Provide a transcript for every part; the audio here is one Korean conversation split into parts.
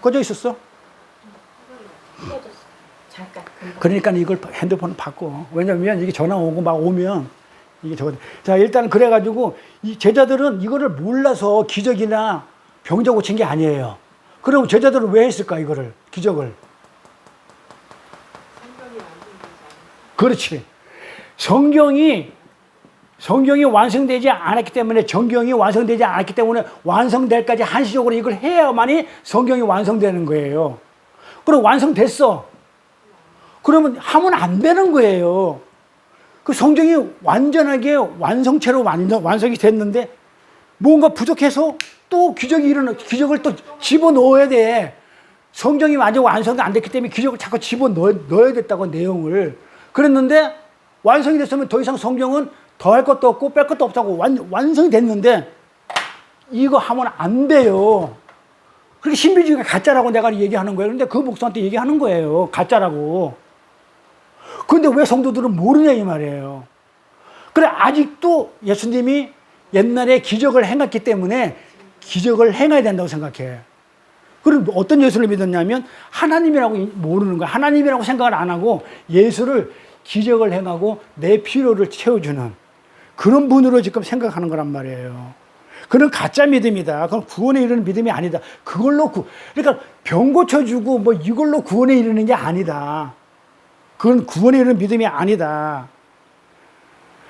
꺼져 있었어? 잠깐. 그러니까 이걸 핸드폰을 바꿔. 왜냐면 이게 전화 오고 막 오면 이게 저거. 자, 일단 그래가지고 이 제자들은 이거를 몰라서 기적이나 병자 고친 게 아니에요. 그럼 제자들은 왜 했을까, 이거를? 기적을. 그렇지. 성경이 완성되지 않았기 때문에, 정경이 완성되지 않았기 때문에 완성될까지 한시적으로 이걸 해야만이 성경이 완성되는 거예요. 그럼 완성됐어. 그러면 하면 안 되는 거예요. 그 성경이 완전하게 완성체로 완성이 됐는데 뭔가 부족해서 또 기적을 또 집어넣어야 돼. 성경이 완성이 안 됐기 때문에 기적을 자꾸 집어넣어야 됐다고, 내용을. 그랬는데 완성이 됐으면 더 이상 성경은 더 할 것도 없고 뺄 것도 없다고 완성이 됐는데 이거 하면 안 돼요. 그렇게 신비주의가 가짜라고 내가 얘기하는 거예요. 그런데 그 목사한테 얘기하는 거예요. 가짜라고. 그런데 왜 성도들은 모르냐 이 말이에요. 그래, 아직도 예수님이 옛날에 기적을 행했기 때문에 기적을 행해야 된다고 생각해. 그리고 어떤 예수를 믿었냐면 하나님이라고 모르는 거야. 하나님이라고 생각을 안 하고 예수를 기적을 행하고 내 필요를 채워주는 그런 분으로 지금 생각하는 거란 말이에요. 그건 가짜 믿음이다. 그건 구원에 이르는 믿음이 아니다. 그러니까 병 고쳐주고 뭐 이걸로 구원에 이르는 게 아니다. 그건 구원에 이르는 믿음이 아니다.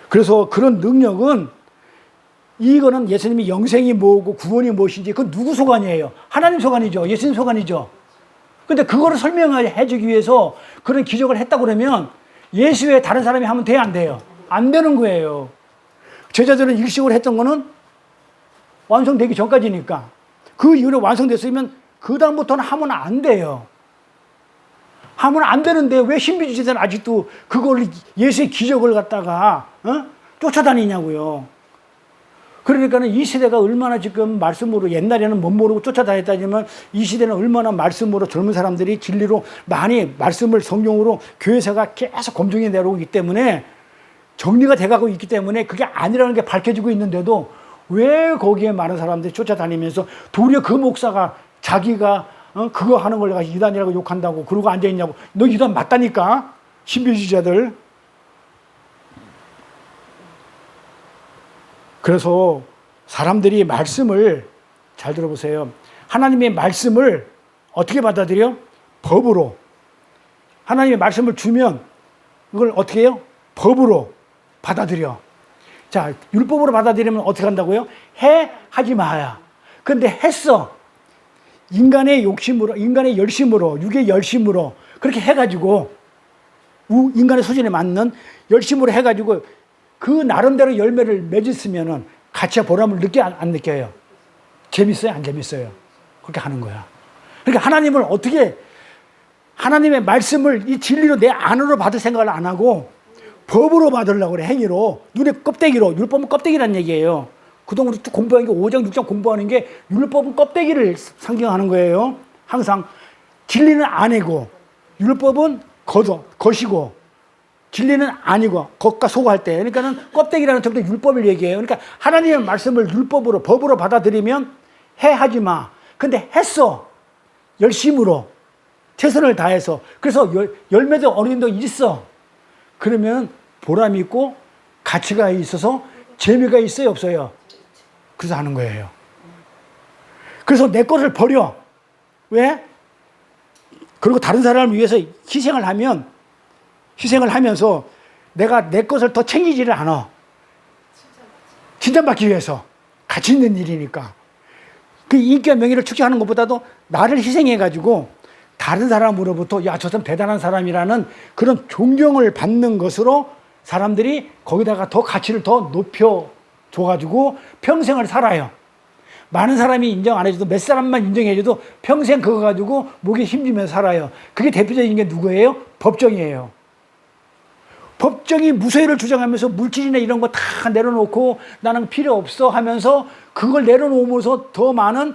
그래서 그런 능력은, 이거는 예수님이 영생이 뭐고 구원이 무엇인지 그건 누구 소관이에요? 하나님 소관이죠. 예수님 소관이죠. 근데 그거를 설명해 주기 위해서 그런 기적을 했다고 그러면 예수 외에 다른 사람이 하면 돼요, 안 돼요? 안 되는 거예요. 제자들은 일식을 했던 거는 완성되기 전까지니까. 그 이후로 완성됐으면 그 다음부터는 하면 안 돼요. 하면 안 되는데 왜 신비주의자들은 아직도 그걸, 예수의 기적을 갖다가 쫓아다니냐고요. 그러니까는 이 시대가 얼마나 지금 말씀으로, 옛날에는 못 모르고 쫓아다녔다지만 이 시대는 얼마나 말씀으로 젊은 사람들이 진리로 많이 말씀을 성경으로 교회사가 계속 검증해 내려오기 때문에 정리가 돼가고 있기 때문에 그게 아니라는 게 밝혀지고 있는데도 왜 거기에 많은 사람들이 쫓아다니면서 도리어 그 목사가 자기가 그거 하는 걸 내가 이단이라고 욕한다고 그러고 앉아있냐고. 너 이단 맞다니까, 신비주의자들. 그래서 사람들이 말씀을 잘 들어보세요. 하나님의 말씀을 어떻게 받아들여? 법으로. 하나님의 말씀을 주면 그걸 어떻게 해요? 법으로 받아들여. 자, 율법으로 받아들이면 어떻게 한다고요? 하지 마야. 근데 했어. 인간의 욕심으로, 인간의 열심으로, 육의 열심으로 그렇게 해가지고 인간의 수준에 맞는 열심으로 해가지고 그 나름대로 열매를 맺었으면은 가치와 보람을 안 느껴요? 재밌어요? 안 재밌어요? 그렇게 하는 거야. 그러니까 하나님을 어떻게, 하나님의 말씀을 이 진리로 내 안으로 받을 생각을 안 하고 법으로 받으려고 그래, 행위로. 눈의 껍데기로. 율법은 껍데기란 얘기예요. 그동안 우리 공부한 게 5장, 6장 공부하는 게 율법은 껍데기를 상징하는 거예요. 항상 진리는 안이고 율법은 겉이고 진리는 아니고 겉과 속할 때, 그러니까는 껍데기라는 term도 율법을 얘기해요. 그러니까 하나님의 말씀을 율법으로, 법으로 받아들이면 하지 마. 근데 했어. 열심으로 최선을 다해서. 그래서 열매도 어느 정도 있어. 그러면 보람이 있고 가치가 있어서 재미가 있어요, 없어요? 그래서 하는 거예요. 그래서 내 것을 버려. 왜? 그리고 다른 사람을 위해서 희생을 하면서 내가 내 것을 더 챙기지를 않아. 칭찬받기 위해서. 가치 있는 일이니까. 그 인기와 명예를 축제하는 것보다도 나를 희생해가지고 다른 사람으로부터 야, 저 사람 대단한 사람이라는 그런 존경을 받는 것으로 사람들이 거기다가 더 가치를 더 높여줘가지고 평생을 살아요. 많은 사람이 인정 안 해줘도 몇 사람만 인정해줘도 평생 그거 가지고 목에 힘주면서 살아요. 그게 대표적인 게 누구예요? 법정이에요. 법정이 무죄를 주장하면서 물질이나 이런 거 다 내려놓고 나는 필요 없어 하면서 그걸 내려놓으면서 더 많은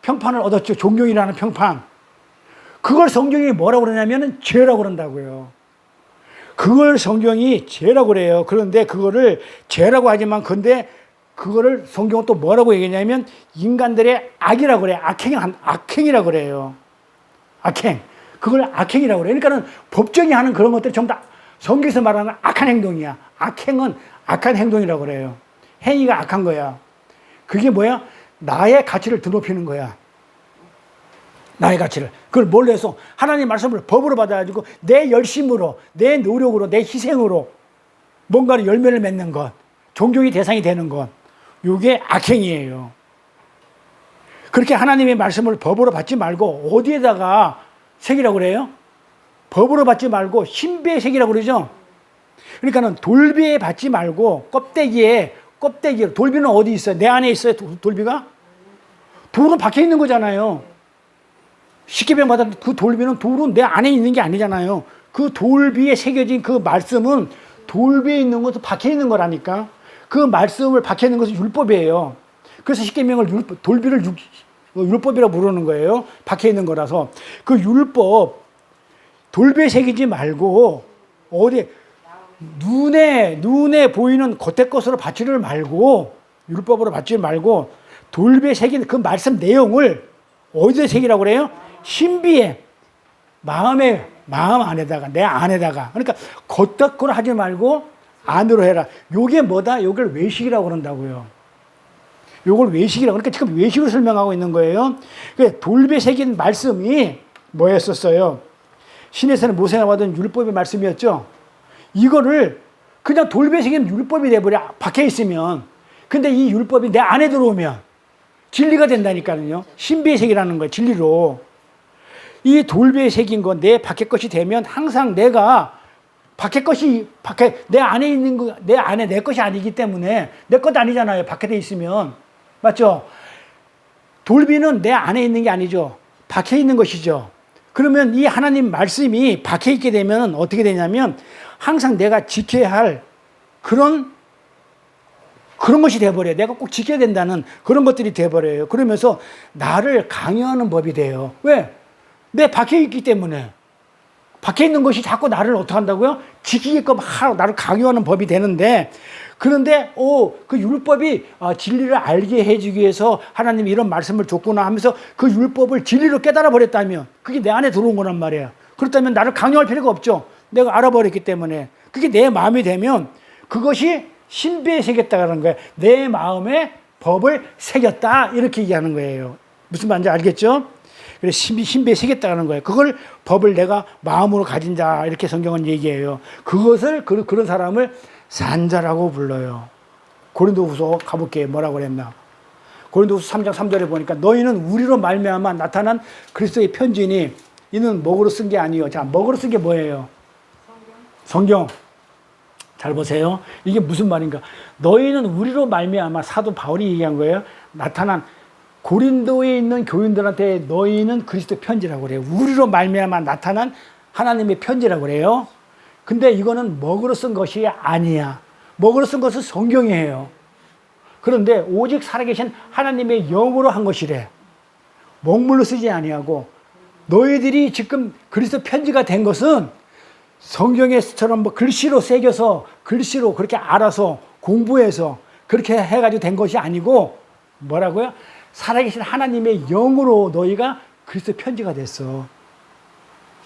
평판을 얻었죠. 존경이라는 평판. 그걸 성경이 뭐라고 그러냐면 죄라고 그런다고요. 그걸 성경이 죄라고 그래요. 그런데 그거를 죄라고 하지만 근데 그거를 성경은 또 뭐라고 얘기했냐면 인간들의 악이라고 그래요. 악행이라고 그래요. 악행. 그걸 악행이라고 그래요. 그러니까는 법정이 하는 그런 것들이 전부 다 성경에서 말하는 악한 행동이야. 악행은 악한 행동이라고 그래요. 행위가 악한 거야. 그게 뭐야? 나의 가치를 드높이는 거야. 나의 가치를. 그걸 뭘로 해서 하나님 말씀을 법으로 받아가지고 내 열심으로, 내 노력으로, 내 희생으로 뭔가를 열매를 맺는 것, 존경의 대상이 되는 것, 이게 악행이에요. 그렇게 하나님의 말씀을 법으로 받지 말고 어디에다가 새기라고 그래요? 법으로 받지 말고 신비에 새기라고 그러죠. 그러니까는 돌비에 받지 말고 껍데기에 돌비는 어디 있어요? 내 안에 있어요. 돌비가? 돌은 밖에 있는 거잖아요. 십계명 받은 그 돌비는 돌은 내 안에 있는 게 아니잖아요. 그 돌비에 새겨진 그 말씀은 돌비에 있는 것도 밖에 있는 거라니까. 그 말씀을 밖에 있는 것은 율법이에요. 그래서 십계명을 돌비를 율법이라고 부르는 거예요. 밖에 있는 거라서. 그 율법 돌비에 새기지 말고 어디 눈에 보이는 겉의 것으로 받지를 말고 율법으로 받지 말고 돌비에 새긴 그 말씀 내용을 어디에 새기라고 그래요? 신비에 마음 안에다가 내 안에다가. 그러니까 겉닦고를 하지 말고 안으로 해라. 요게 뭐다? 요걸 외식이라고 그런다고요. 요걸 외식이라고. 그러니까 지금 외식을 설명하고 있는 거예요. 돌비에 새긴 말씀이 뭐였었어요? 신에서는 모세가 받은 율법의 말씀이었죠. 이거를 그냥 돌비에 새긴 율법이 돼버려. 밖에 있으면. 근데 이 율법이 내 안에 들어오면 진리가 된다니까요. 신비의 색이라는 거예요. 진리로. 이 돌비에 새긴 건 내 밖의 것이 되면 항상 내가 내 안에 있는 거, 내 안에 내 것이 아니기 때문에 내 것 아니잖아요. 밖에 돼 있으면. 맞죠? 돌비는 내 안에 있는 게 아니죠. 밖에 있는 것이죠. 그러면 이 하나님 말씀이 밖에 있게 되면 어떻게 되냐면 항상 내가 지켜야 할 그런 것이 돼버려요. 내가 꼭 지켜야 된다는 그런 것들이 돼버려요. 그러면서 나를 강요하는 법이 돼요. 왜? 내 밖에 있기 때문에. 밖에 있는 것이 자꾸 나를 어떻게 한다고요? 지키게끔 나를 강요하는 법이 되는데, 그런데 그 율법이 진리를 알게 해주기 위해서 하나님이 이런 말씀을 줬구나 하면서 그 율법을 진리로 깨달아 버렸다면 그게 내 안에 들어온 거란 말이에요. 그렇다면 나를 강요할 필요가 없죠. 내가 알아버렸기 때문에. 그게 내 마음이 되면 그것이 신비에 새겼다는 거예요. 내 마음에 법을 새겼다 이렇게 얘기하는 거예요. 무슨 말인지 알겠죠? 그래서 신비에 새겼다는 거예요. 그걸 법을 내가 마음으로 가진 자 이렇게 성경은 얘기해요. 그것을 그런 사람을 산자라고 불러요. 고린도후서 가볼게요. 뭐라고 그랬나? 고린도후서 3장 3절에 보니까 너희는 우리로 말미암아 나타난 그리스도의 편지니 이는 먹으로 쓴 게 아니요. 자, 먹으로 쓴 게 뭐예요? 성경. 잘 보세요. 이게 무슨 말인가? 너희는 우리로 말미암아 사도 바울이 얘기한 거예요. 나타난 고린도에 있는 교인들한테 너희는 그리스도 편지라고 그래요. 우리로 말미암아 나타난 하나님의 편지라고 그래요. 근데 이거는 먹으로 쓴 것이 아니야. 먹으로 쓴 것은 성경이에요. 그런데 오직 살아계신 하나님의 영으로 한 것이래. 먹물로 쓰지 아니하고 너희들이 지금 그리스도 편지가 된 것은 성경에처럼 뭐 글씨로 새겨서 글씨로 그렇게 알아서 공부해서 그렇게 해가지고 된 것이 아니고 뭐라고요? 살아계신 하나님의 영으로 너희가 그리스도 편지가 됐어.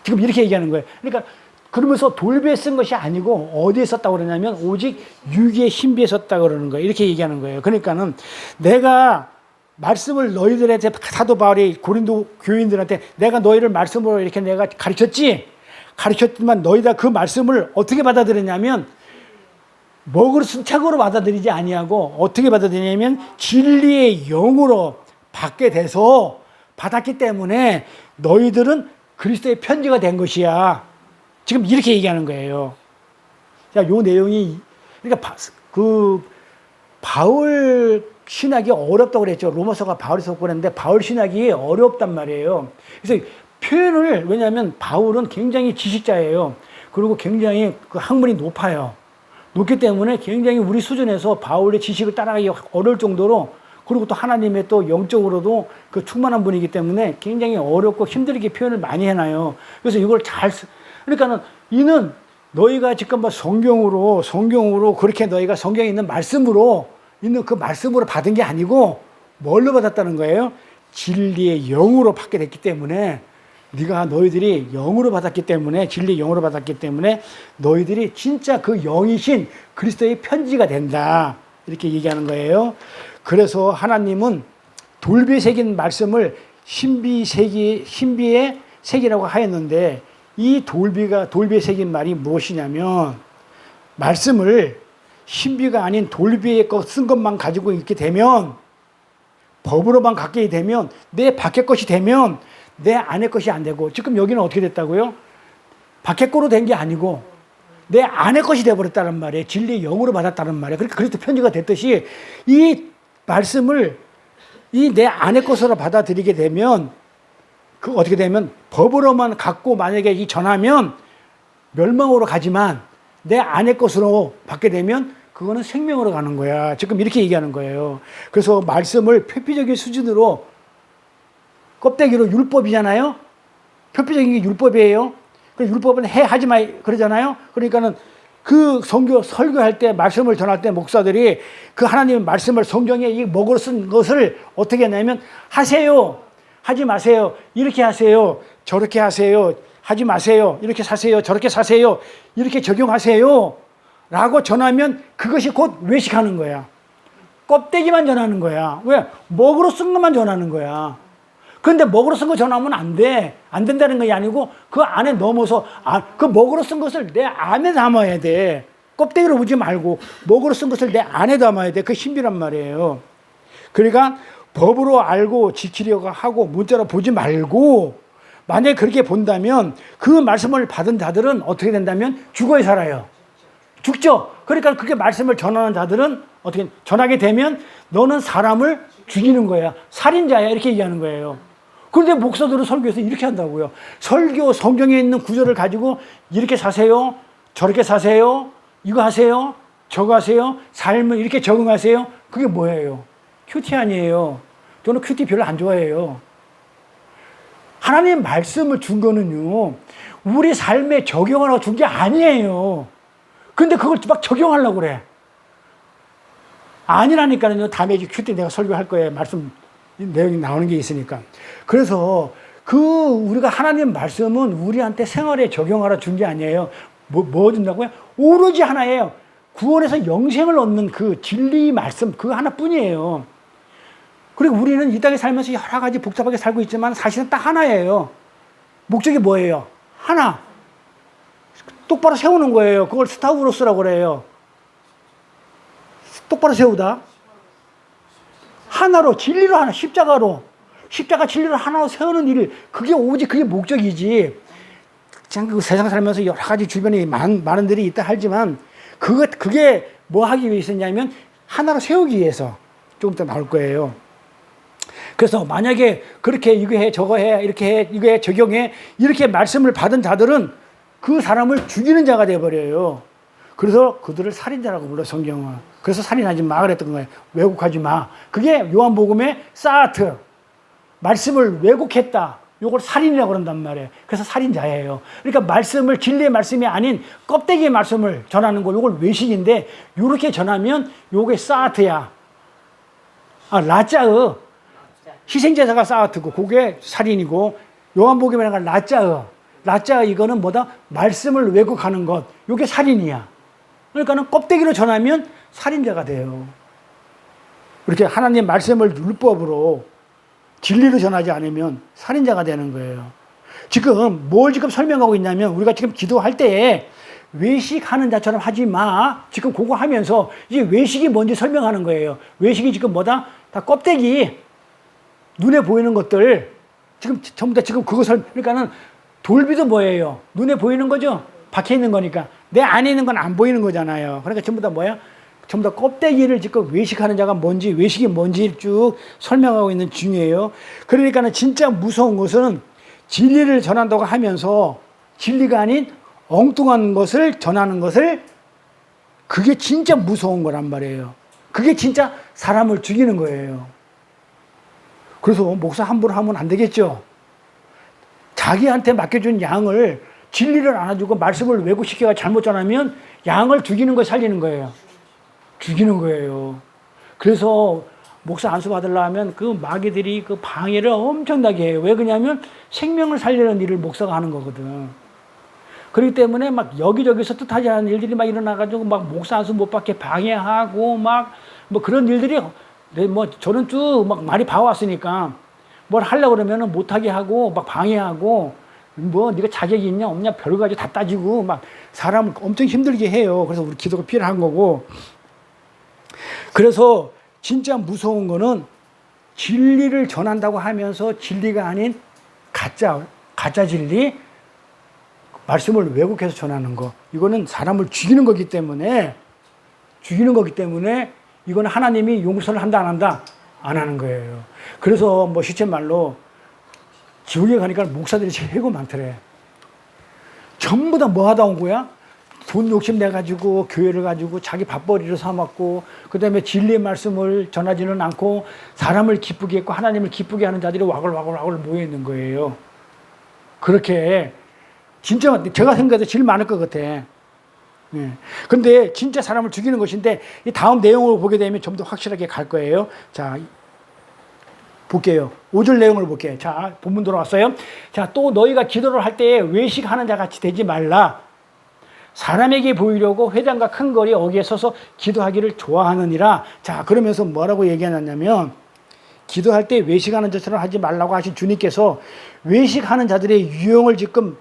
지금 이렇게 얘기하는 거예요. 그러니까 그러면서 돌비에 쓴 것이 아니고 어디에 썼다고 그러냐면 오직 유기의 신비에 썼다고 그러는 거예요. 이렇게 얘기하는 거예요. 그러니까는 내가 말씀을 너희들한테 사도 바울이 고린도 교인들한테 내가 너희를 말씀으로 이렇게 내가 가르쳤지만 너희가 그 말씀을 어떻게 받아들였냐면 먹으로 쓴 책으로 받아들이지 아니하고 어떻게 받아들이냐면 진리의 영으로 받게 돼서 받았기 때문에 너희들은 그리스도의 편지가 된 것이야. 지금 이렇게 얘기하는 거예요. 자, 요 내용이 그러니까 바울 신학이 어렵다고 그랬죠. 로마서가 바울이 썼고 그랬는데 바울 신학이 어렵단 말이에요. 그래서 표현을 왜냐하면 바울은 굉장히 지식자예요. 그리고 굉장히 그 학문이 높아요. 높기 때문에 굉장히 우리 수준에서 바울의 지식을 따라가기 어려울 정도로 그리고 또 하나님의 또 영적으로도 그 충만한 분이기 때문에 굉장히 어렵고 힘들게 표현을 많이 해놔요. 그래서 이걸 그러니까는 이는 너희가 지금 뭐 성경으로 그렇게 너희가 성경에 있는 말씀으로 있는 그 말씀으로 받은 게 아니고 뭘로 받았다는 거예요? 진리의 영으로 받게 됐기 때문에 너희들이 영으로 받았기 때문에 진리의 영으로 받았기 때문에 너희들이 진짜 그 영이신 그리스도의 편지가 된다. 이렇게 얘기하는 거예요. 그래서 하나님은 돌비에 새긴 말씀을 신비의 색이라고 하였는데 이 돌비에 새긴 말이 무엇이냐면 말씀을 신비가 아닌 돌비에 쓴 것만 가지고 있게 되면 법으로만 갖게 되면 내 밖의 것이 되면 내 안의 것이 안 되고 지금 여기는 어떻게 됐다고요? 밖의 거로 된 게 아니고 내 안의 것이 돼버렸다는 말이에요. 진리의 영으로 받았다는 말이에요. 그러니까 그리스도 편지가 됐듯이 이 말씀을 이 내 안의 것으로 받아들이게 되면 그 어떻게 되면 법으로만 갖고 만약에 이 전하면 멸망으로 가지만 내 안의 것으로 받게 되면 그거는 생명으로 가는 거야. 지금 이렇게 얘기하는 거예요. 그래서 말씀을 표피적인 수준으로 껍데기로 율법이잖아요. 표피적인 게 율법이에요. 그 율법은 하지 마 그러잖아요. 그러니까는 그 설교할 때 말씀을 전할 때 목사들이 그 하나님의 말씀을 성경에 이 먹으로 쓴 것을 어떻게 하냐면 하세요. 하지 마세요. 이렇게 하세요. 저렇게 하세요. 하지 마세요. 이렇게 사세요. 저렇게 사세요. 이렇게 적용하세요. 라고 전하면 그것이 곧 외식하는 거야. 껍데기만 전하는 거야. 왜? 먹으로 쓴 것만 전하는 거야. 그런데 먹으로 쓴 거 전하면 안 돼. 안 된다는 것이 아니고 그 안에 넘어서 그 먹으로 쓴 것을 내 안에 담아야 돼. 껍데기로 보지 말고 먹으로 쓴 것을 내 안에 담아야 돼. 그 신비란 말이에요. 그러니까 법으로 알고 지키려고 하고 문자로 보지 말고 만약에 그렇게 본다면 그 말씀을 받은 자들은 어떻게 된다면 죽어야 살아요. 죽죠. 그러니까 그렇게 말씀을 전하는 자들은 어떻게 전하게 되면 너는 사람을 죽이는 거야. 살인자야. 이렇게 얘기하는 거예요. 그런데 목사들은 설교에서 이렇게 한다고요. 설교 성경에 있는 구절을 가지고 이렇게 사세요. 저렇게 사세요. 이거 하세요. 저거 하세요. 삶을 이렇게 적응하세요. 그게 뭐예요? 큐티 아니에요. 저는 큐티 별로 안 좋아해요. 하나님의 말씀을 준 거는요. 우리 삶에 적용하라고 준 게 아니에요. 근데 그걸 막 적용하려고 그래. 아니라니까요. 다음에 큐티 내가 설교할 거예요. 말씀 내용이 나오는 게 있으니까. 그래서 우리가 하나님 말씀은 우리한테 생활에 적용하라 준 게 아니에요. 뭐 준다고요? 오로지 하나예요. 구원에서 영생을 얻는 그 진리 말씀 그 하나뿐이에요. 그리고 우리는 이 땅에 살면서 여러 가지 복잡하게 살고 있지만 사실은 딱 하나예요. 목적이 뭐예요? 하나. 똑바로 세우는 거예요. 그걸 스타우로스라고 그래요. 똑바로 세우다. 하나로, 진리로 하나, 십자가 진리로 하나로 세우는 일, 그게 목적이지. 그냥 그 세상 살면서 여러 가지 주변에 많은 일이 있다 하지만, 그게 뭐 하기 위해서냐면, 하나로 세우기 위해서. 조금 더 나올 거예요. 그래서 만약에 그렇게 이거 해, 저거 해, 이렇게 해, 이거 해, 적용해, 이렇게 말씀을 받은 자들은 그 사람을 죽이는 자가 되어버려요. 그래서 그들을 살인자라고 불러, 성경은. 그래서 살인하지 마 그랬던 거예요. 왜곡하지 마. 그게 요한복음의 사아트. 말씀을 왜곡했다. 요걸 살인이라고 그런단 말이에요. 그래서 살인자예요. 그러니까 진리의 말씀이 아닌 껍데기의 말씀을 전하는 거, 요걸 외식인데, 요렇게 전하면 요게 사아트야. 라짜의. 희생제사가 사아트고, 그게 살인이고, 요한복음에는 라짜의 이거는 뭐다? 말씀을 왜곡하는 것. 요게 살인이야. 그러니까는 껍데기로 전하면 살인자가 돼요. 이렇게 하나님 말씀을 율법으로 진리로 전하지 않으면 살인자가 되는 거예요. 지금 설명하고 있냐면 우리가 지금 기도할 때 외식하는 자처럼 하지 마. 지금 그거 하면서 이제 외식이 뭔지 설명하는 거예요. 외식이 지금 뭐다? 다 껍데기. 눈에 보이는 것들. 지금 전부 다 지금 그러니까는 돌비도 뭐예요? 눈에 보이는 거죠? 박혀 있는 거니까. 내 안에 있는 건 안 보이는 거잖아요. 그러니까 전부 다 뭐야? 전부 다 껍데기를 지금 외식하는 자가 뭔지, 외식이 뭔지 쭉 설명하고 있는 중이에요. 그러니까는 진짜 무서운 것은 진리를 전한다고 하면서 진리가 아닌 엉뚱한 것을 전하는 것을 그게 진짜 무서운 거란 말이에요. 그게 진짜 사람을 죽이는 거예요. 그래서 목사 함부로 하면 안 되겠죠. 자기한테 맡겨준 양을 진리를 안 해주고 말씀을 왜곡시켜가 잘못 전하면 양을 죽이는 거 살리는 거예요. 죽이는 거예요. 그래서 목사 안수 받으려면 그 마귀들이 그 방해를 엄청나게 해요. 왜 그러냐면 생명을 살리는 일을 목사가 하는 거거든. 그렇기 때문에 막 여기저기서 뜻하지 않은 일들이 막 일어나가지고 막 목사 안수 못 받게 방해하고 막 뭐 그런 일들이 뭐 저는 쭉 막 많이 봐왔으니까 뭘 하려고 그러면은 못하게 하고 막 방해하고 뭐 네가 자격이 있냐 없냐 별거 가지고 다 따지고 막 사람을 엄청 힘들게 해요. 그래서 우리 기도가 필요한 거고. 그래서 진짜 무서운 거는 진리를 전한다고 하면서 진리가 아닌 가짜 진리, 말씀을 왜곡해서 전하는 거. 이거는 사람을 죽이는 거기 때문에 이거는 하나님이 용서를 한다 안 한다? 안 하는 거예요. 그래서 뭐 시쳇말로 지옥에 가니까 목사들이 최고 많더래. 전부 다 뭐 하다 온 거야? 돈 욕심 내가지고 교회를 가지고 자기 밥벌이로 삼았고 그 다음에 진리의 말씀을 전하지는 않고 사람을 기쁘게 했고 하나님을 기쁘게 하는 자들이 와글와글 모여 있는 거예요. 그렇게 진짜 제가 생각해도 제일 많을 것 같아. 네. 근데 진짜 사람을 죽이는 것인데 이 다음 내용을 보게 되면 좀 더 확실하게 갈 거예요. 자, 볼게요. 5절 내용을 볼게요. 자, 본문 들어왔어요. 자, 또 너희가 기도를 할 때에 외식하는 자 같이 되지 말라. 사람에게 보이려고 회당과 큰 거리 어귀에 서서 기도하기를 좋아하느니라. 자, 그러면서 뭐라고 얘기하냐면 기도할 때 외식하는 자처럼 하지 말라고 하신 주님께서 외식하는 자들의 유형을 지금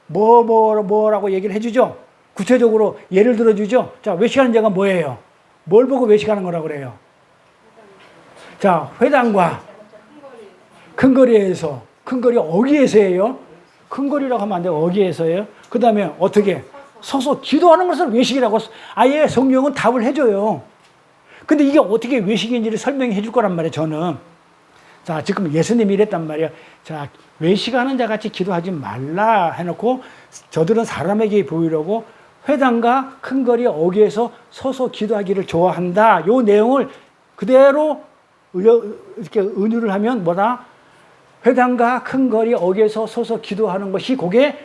뭐라고 얘기를 해주죠. 구체적으로 예를 들어주죠. 자, 외식하는 자가 뭐예요? 뭘 보고 외식하는 거라고 그래요? 자, 회당과 큰 거리에서, 큰 거리 어귀에서예요. 큰 거리라고 하면 안 돼요. 어귀에서예요. 그 다음에 어떻게? 서서 기도하는 것을 외식이라고 아예 성경은 답을 해줘요. 근데 이게 어떻게 외식인지를 설명해 줄 거란 말이에요, 저는. 자, 지금 예수님이 이랬단 말이에요. 자, 외식하는 자 같이 기도하지 말라 해놓고 저들은 사람에게 보이려고 회당과 큰 거리 어귀에서 서서 기도하기를 좋아한다. 요 내용을 그대로 이렇게 은유를 하면 뭐다? 회당과 큰 거리 어귀에서 서서 기도하는 것이 그게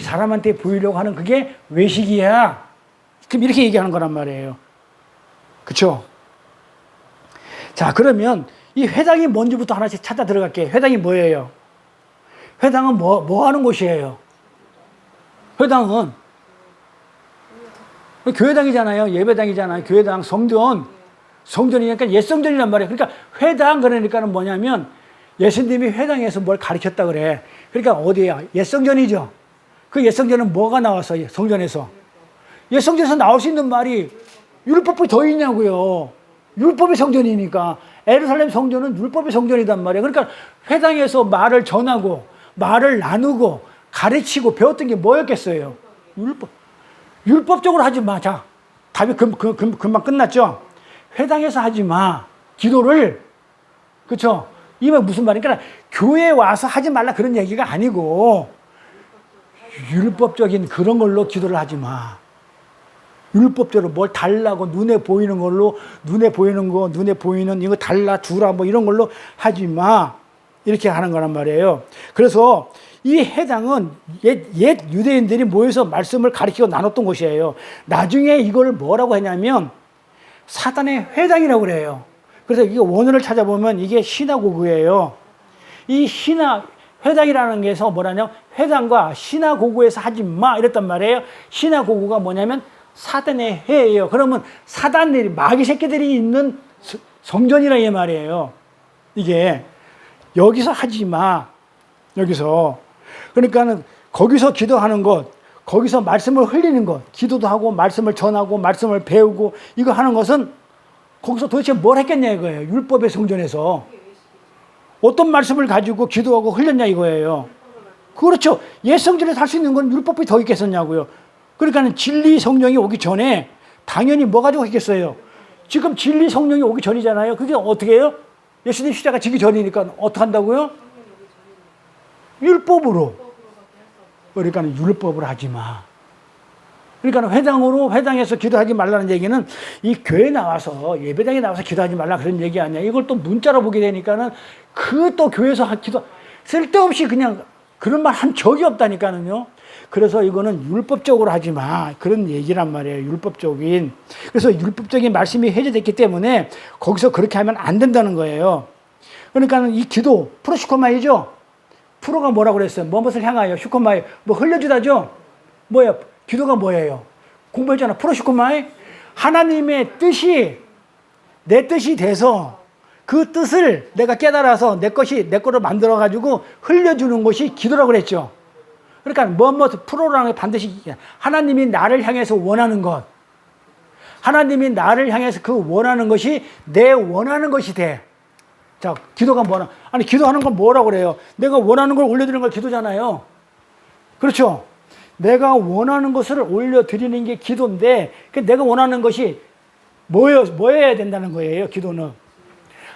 사람한테 보이려고 하는 그게 외식이야. 그럼 이렇게 얘기하는 거란 말이에요. 그쵸? 자, 그러면 이 회당이 뭔지부터 하나씩 찾아 들어갈게요. 회당이 뭐예요? 회당은 뭐 하는 곳이에요? 회당은 교회당이잖아요. 예배당이잖아요. 교회당, 성전이니까 옛성전이란 말이에요. 그러니까 회당 그러니까는 뭐냐면 예수님이 회당에서 뭘 가르쳤다 그래. 그러니까 어디야? 옛성전이죠. 그 옛성전은 뭐가 나왔어요? 성전에서. 옛성전에서 나올 수 있는 말이 율법이 더 있냐고요. 율법의 성전이니까. 예루살렘 성전은 율법의 성전이단 말이에요. 그러니까 회당에서 말을 전하고 말을 나누고 가르치고 배웠던 게 뭐였겠어요? 율법적으로 하지 마. 자, 답이 금방 끝났죠? 회당에서 하지 마. 기도를. 그쵸? 이게 무슨 말이니까 그러니까 교회에 와서 하지 말라 그런 얘기가 아니고 율법적인 그런 걸로 기도를 하지 마. 율법적으로 뭘 달라고 눈에 보이는 걸로 눈에 보이는 이거 달라 주라 뭐 이런 걸로 하지 마. 이렇게 하는 거란 말이에요. 그래서 이 회당은 옛 유대인들이 모여서 말씀을 가르치고 나눴던 곳이에요. 나중에 이걸 뭐라고 했냐면 사단의 회당이라고 그래요. 그래서 이게 원어를 찾아보면 이게 시나고그예요. 이 회당이라는 게서 뭐라냐? 회당과 시나고그에서 하지 마 이랬단 말이에요. 시나고그가 뭐냐면 사단의 회예요. 그러면 사단들이 마귀 새끼들이 있는 성전이라 이 말이에요. 이게 여기서 하지 마. 여기서. 그러니까는 거기서 기도하는 것, 거기서 말씀을 흘리는 것, 기도도 하고 말씀을 전하고 말씀을 배우고 이거 하는 것은 거기서 도대체 뭘 했겠냐 이거예요. 율법의 성전에서. 어떤 말씀을 가지고 기도하고 흘렸냐 이거예요. 그렇죠. 옛 성전에서 할 수 있는 건 율법이 더 있겠었냐고요. 그러니까 진리 성령이 오기 전에 당연히 뭐 가지고 있겠어요. 지금 진리 성령이 오기 전이잖아요. 그게 어떻게 해요? 예수님 십자가 지기 전이니까 어떻게 한다고요? 율법으로. 그러니까 율법을 하지 마. 그러니까 회당에서 기도하지 말라는 얘기는 이 교회 나와서 예배당에 나와서 기도하지 말라 그런 얘기 아니야. 이걸 또 문자로 보게 되니까는 그 또 교회에서 기도 쓸데없이 그냥 그런 말 한 적이 없다니까는요. 그래서 이거는 율법적으로 하지 마. 그런 얘기란 말이에요. 율법적인. 그래서 율법적인 말씀이 해제됐기 때문에 거기서 그렇게 하면 안 된다는 거예요. 그러니까 이 기도, 프로시코마이죠? 프로가 뭐라고 그랬어요? 무엇을 향하여? 슈코마이. 뭐 흘려주다죠? 뭐예요? 기도가 뭐예요? 공부했잖아. 프로시코마이. 하나님의 뜻이 내 뜻이 돼서 그 뜻을 내가 깨달아서 내 거로 만들어가지고 흘려주는 것이 기도라고 그랬죠. 그러니까 프로라는 게 반드시 하나님이 나를 향해서 원하는 것. 하나님이 나를 향해서 그 원하는 것이 내 원하는 것이 돼. 자, 기도가 뭐나? 아니, 기도하는 건 뭐라고 그래요? 내가 원하는 걸 올려드리는 걸 기도잖아요. 그렇죠? 내가 원하는 것을 올려드리는 게 기도인데, 내가 원하는 것이 뭐여야 된다는 거예요, 기도는.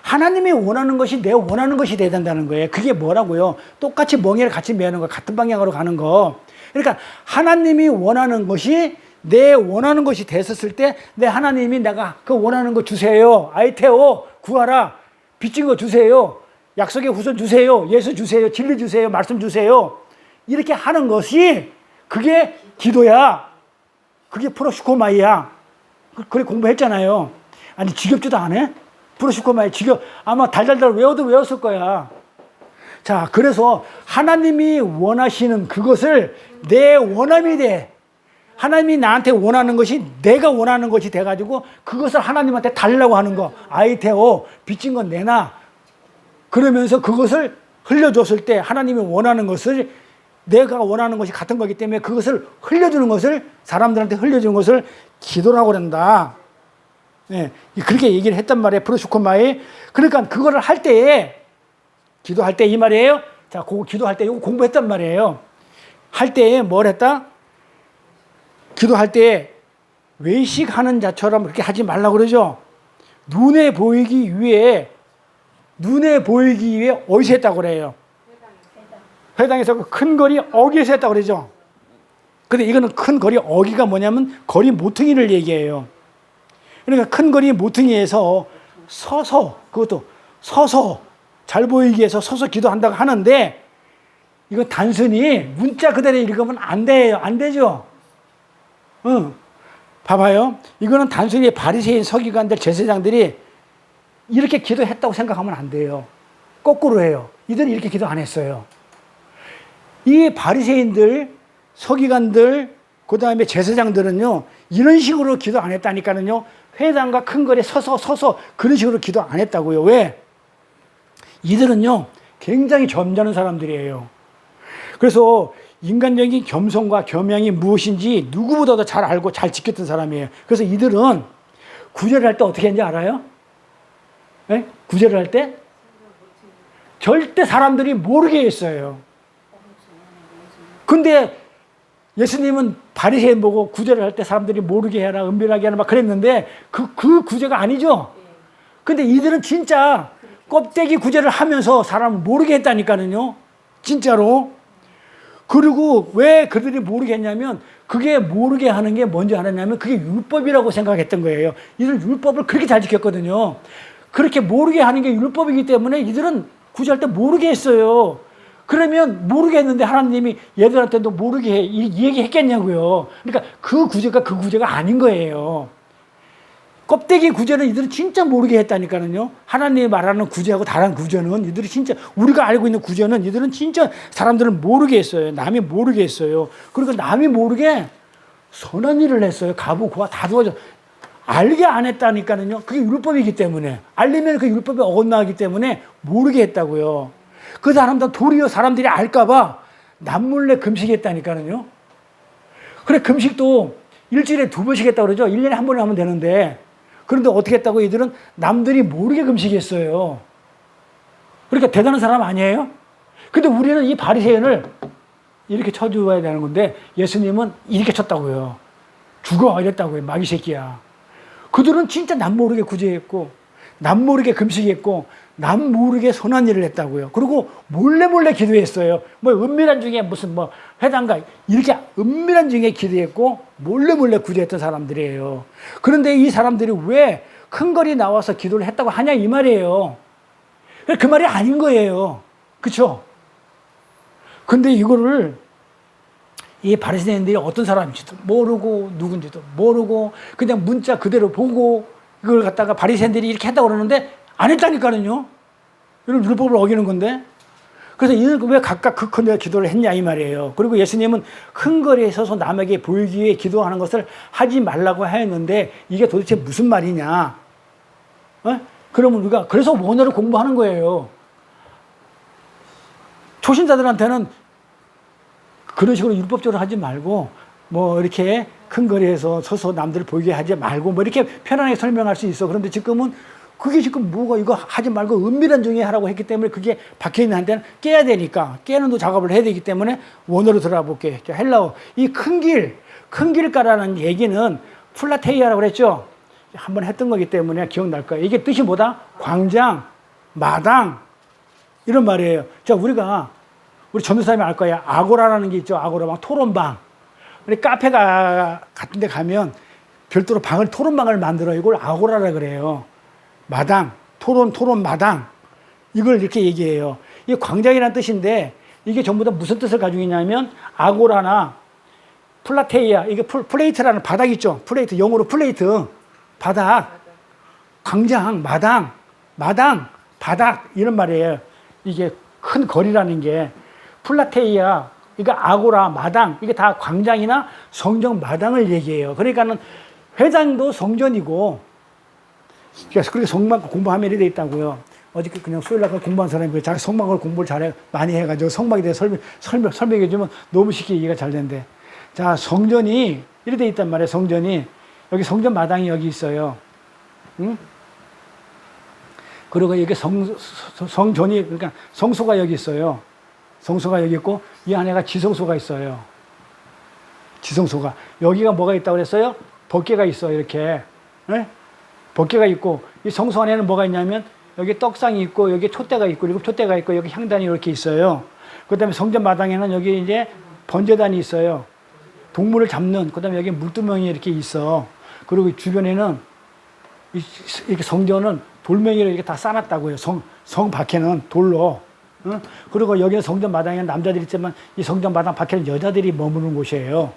하나님이 원하는 것이 내 원하는 것이 돼야 된다는 거예요. 그게 뭐라고요? 똑같이 멍에를 같이 매는 거, 같은 방향으로 가는 거. 그러니까 하나님이 원하는 것이 내 원하는 것이 됐었을 때, 내 하나님이 내가 그 원하는 거 주세요. 아이테오, 구하라. 빚진 거 주세요. 약속의 후손 주세요. 예수 주세요. 진리 주세요. 말씀 주세요. 이렇게 하는 것이 그게 기도야. 그게 프로슈코마이야. 그래 공부했잖아요. 아니 지겹지도 않아? 프로슈코마이 지겹. 아마 달달달 외워도 외웠을 거야. 자, 그래서 하나님이 원하시는 그것을 내 원함이 돼. 하나님이 나한테 원하는 것이 내가 원하는 것이 돼가지고 그것을 하나님한테 달라고 하는 거. 아이테오, 빚진 건 내놔. 그러면서 그것을 흘려줬을 때 하나님이 원하는 것을 내가 원하는 것이 같은 거기 때문에 그것을 흘려주는 것을 사람들한테 흘려주는 것을 기도라고 그런다. 네, 그렇게 얘기를 했단 말이에요. 프로슈코마에. 그러니까 그거를 할 때에 기도할 때 이 말이에요. 자, 그거 기도할 때 이거 공부했단 말이에요. 할 때에 뭘 했다? 기도할 때 외식하는 자처럼 그렇게 하지 말라고 그러죠. 눈에 보이기 위해 어디서 했다고 그래요? 회당에서 큰 거리 어기에서 했다고 그러죠. 근데 이거는 큰 거리 어기가 뭐냐면 거리 모퉁이를 얘기해요. 그러니까 큰 거리 모퉁이에서 그것도 서서 잘 보이기 위해서 서서 기도한다고 하는데 이건 단순히 문자 그대로 읽으면 안 돼요. 안 되죠. 봐봐요. 이거는 단순히 바리새인 서기관들 제사장들이 이렇게 기도했다고 생각하면 안 돼요. 거꾸로 해요. 이들은 이렇게 기도 안 했어요. 이 바리새인들, 서기관들, 그 다음에 제사장들은요, 이런 식으로 기도 안 했다니까는요, 회당과 큰 거리에 서서 그런 식으로 기도 안 했다고요. 왜? 이들은요, 굉장히 점잖은 사람들이에요. 그래서 인간적인 겸손과 겸양이 무엇인지 누구보다도 잘 알고 잘 지켰던 사람이에요. 그래서 이들은 구제를 할 때 어떻게 했는지 알아요? 네? 구제를 할 때? 절대 사람들이 모르게 했어요. 근데 예수님은 바리새인 보고 구제를 할 때 사람들이 모르게 해라, 은밀하게 해라 막 그랬는데 그 구제가 아니죠. 근데 이들은 진짜 껍데기 구제를 하면서 사람을 모르게 했다니까는요. 진짜로. 그리고 왜 그들이 모르게 했냐면 그게 모르게 하는 게 뭔지 알았냐면 그게 율법이라고 생각했던 거예요. 이들은 율법을 그렇게 잘 지켰거든요. 그렇게 모르게 하는 게 율법이기 때문에 이들은 구제할 때 모르게 했어요. 그러면 모르게 했는데 하나님이 얘들한테도 모르게 해, 이 얘기했겠냐고요. 그러니까 그 구제가 아닌 거예요. 껍데기 구제는 이들은 진짜 모르게 했다니까는요. 하나님이 말하는 구제하고 다른 구제는 이들이 진짜 우리가 알고 있는 구제는 이들은 진짜 사람들은 모르게 했어요. 남이 모르게 했어요. 그리고 남이 모르게 선한 일을 했어요. 가부 고아 다 도와줘. 알게 안 했다니까는요. 그게 율법이기 때문에 알리면 그 율법이 어긋나기 때문에 모르게 했다고요. 그 사람들 도리어 사람들이 알까봐 남몰래 금식했다니까는요. 그래 금식도 일주일에 2번씩 했다고 그러죠. 1년에 한 번에 하면 되는데 그런데 어떻게 했다고 이들은 남들이 모르게 금식했어요. 그러니까 대단한 사람 아니에요? 근데 우리는 이 바리새인을 이렇게 쳐주어야 되는 건데 예수님은 이렇게 쳤다고요. 죽어 이랬다고요. 마귀 새끼야. 그들은 진짜 남 모르게 구제했고 남 모르게 금식했고 남 모르게 선한 일을 했다고요. 그리고 몰래 기도했어요. 뭐 은밀한 중에 무슨 뭐 회당가 이렇게 은밀한 중에 기도했고 몰래 구제했던 사람들이에요. 그런데 이 사람들이 왜 큰 거리 나와서 기도를 했다고 하냐 이 말이에요. 그 말이 아닌 거예요. 그렇죠? 근데 이거를 이 바리새인들이 어떤 사람인지도 모르고 누군지도 모르고 그냥 문자 그대로 보고 이걸 갖다가 바리새인들이 이렇게 했다고 그러는데 안 했다니까요. 이런 율법을 어기는 건데. 그래서 이는 왜 각각 극헌되어 기도를 했냐 이 말이에요. 그리고 예수님은 큰 거리에 서서 남에게 보이기 위해 기도하는 것을 하지 말라고 하였는데 이게 도대체 무슨 말이냐. 어? 그러면 우리가 그래서 원어를 공부하는 거예요. 초신자들한테는 그런 식으로 율법적으로 하지 말고 뭐 이렇게 큰 거리에서 서서 남들을 보이게 하지 말고 뭐 이렇게 편안하게 설명할 수 있어. 그런데 지금은 그게 지금 뭐가 이거 하지 말고 은밀한 중에 하라고 했기 때문에 그게 박혀있는 한테는 깨야 되니까 깨는 작업을 해야 되기 때문에 원어로 들어볼게. 헬라어. 이 큰 길가라는 얘기는 플라테이아라고 그랬죠. 한번 했던 거기 때문에 기억날 거예요. 이게 뜻이 뭐다? 광장, 마당 이런 말이에요. 자, 우리 전도사님이 알 거예요. 아고라라는 게 있죠. 아고라 막 토론방. 우리 카페가 같은 데 가면 별도로 토론방을 만들어 이걸 아고라라 그래요. 마당, 토론 마당. 이걸 이렇게 얘기해요. 이게 광장이라는 뜻인데 이게 전부 다 무슨 뜻을 가지고 있냐면 아고라나 플라테이아, 이게 플레이트라는 바닥 있죠. 플레이트, 영어로 플레이트. 바닥, 광장, 마당, 바닥 이런 말이에요. 이게 큰 거리라는 게 플라테이아, 이거 아고라, 마당 이게 다 광장이나 성전 마당을 얘기해요. 그러니까는 회당도 성전이고 그래서 그렇게 성막 공부하면 이렇게 돼 있다고요. 어저께 그냥 수요일날 공부한 사람이 자기 성막을 공부를 많이 해가지고 성막에 대해 설명해주면 너무 쉽게 이해가 잘 된대. 자, 성전이 이렇게 돼 있단 말이에요. 성전이 여기 성전 마당이 여기 있어요. 응? 그리고 여기 성전이 그러니까 성소가 여기 있어요. 성소가 여기 있고 이 안에가 지성소가 있어요. 지성소가 여기가 뭐가 있다고 그랬어요? 법궤가 있어 이렇게. 네? 법궤가 있고 이 성소 안에는 뭐가 있냐면 여기 떡상이 있고 여기 촛대가 있고 일곱 촛대가 있고 여기 향단이 이렇게 있어요. 그다음에 성전 마당에는 여기 이제 번제단이 있어요. 동물을 잡는 그다음에 여기 물두멍이 이렇게 있어. 그리고 주변에는 이렇게 성전은 돌멩이를 이렇게 다 쌓아놨다고요. 성 밖에는 돌로. 응? 그리고 여기는 성전 마당에는 남자들이 있지만 이 성전 마당 밖에는 여자들이 머무는 곳이에요.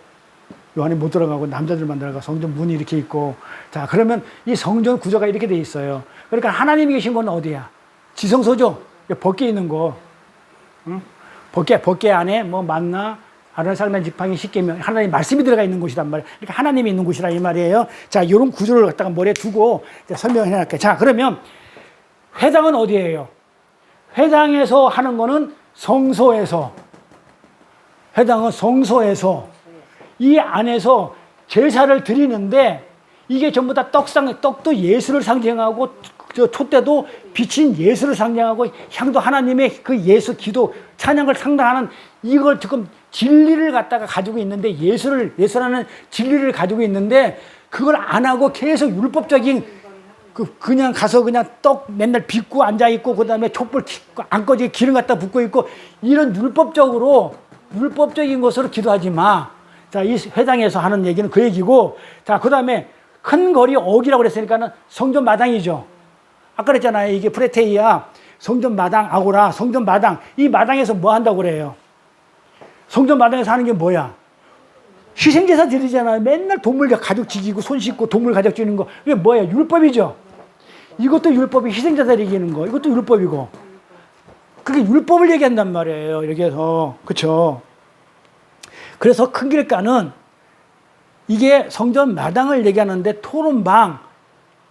요 안에 못 들어가고 남자들만 들어가. 성전 문이 이렇게 있고. 자, 그러면 이 성전 구조가 이렇게 돼 있어요. 그러니까 하나님이 계신 건 어디야? 지성소죠? 법궤 있는 거. 응? 법궤 안에 뭐 만나 아론 살만 지팡이 십계명 하나님 말씀이 들어가 있는 곳이란 말이에요. 그러니까 하나님이 있는 곳이라 이 말이에요. 자, 이런 구조를 갖다가 머리에 두고 설명을 해놨게요. 자, 그러면 회당은 어디예요? 회당에서 하는 거는 성소에서. 회당은 성소에서 이 안에서 제사를 드리는데 이게 전부 다 떡도 예수를 상징하고 저 촛대도 비친 예수를 상징하고 향도 하나님의 그 예수 기도 찬양을 상당하는 이걸 지금 진리를 갖다가 가지고 있는데 예수라는 진리를 가지고 있는데 그걸 안 하고 계속 율법적인 그냥 가서 그냥 떡 맨날 빚고 앉아 있고 그다음에 촛불 안 꺼지게 기름 갖다 붓고 있고 이런 율법적인 것으로 기도하지 마. 자, 이 회당에서 하는 얘기는 그 얘기고 자, 그다음에 큰 거리 어기라고 그랬으니까는 성전 마당이죠. 아까 그랬잖아요. 이게 프레테이아 성전 마당 아고라 성전 마당 이 마당에서 뭐 한다고 그래요? 성전 마당에서 하는 게 뭐야? 희생제사 드리잖아요. 맨날 동물 가죽 지기고 손 씻고 동물 가죽 지는 거 이게 뭐야? 율법이죠. 이것도 율법이 희생제사 드리는 거 이것도 율법이고 그게 율법을 얘기한단 말이에요. 여기에서 그렇죠. 그래서 큰 길가는 이게 성전 마당을 얘기하는데 토론방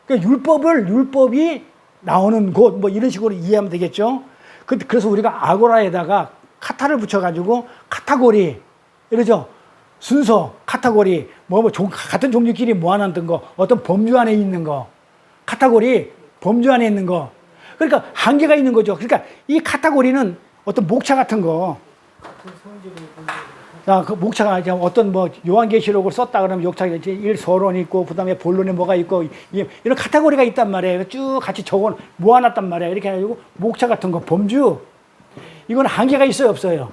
그러니까 율법이 나오는 곳 뭐 이런 식으로 이해하면 되겠죠. 그래서 우리가 아고라에다가 카타를 붙여가지고 카타고리 이러죠. 순서 카타고리 같은 종류끼리 모아놨던 거 어떤 범주 안에 있는 거 카타고리 범주 안에 있는 거 그러니까 한계가 있는 거죠. 그러니까 이 카타고리는 어떤 목차 같은 거 그 목차가 어떤 뭐 요한계시록을 썼다 그러면 목차가 일서론이 있고 그다음에 본론에 뭐가 있고 이런 카테고리가 있단 말이에요. 쭉 같이 적어 모아놨단 말이에요. 이렇게 해가지고 목차 같은 거 범주 이건 한계가 있어요 없어요?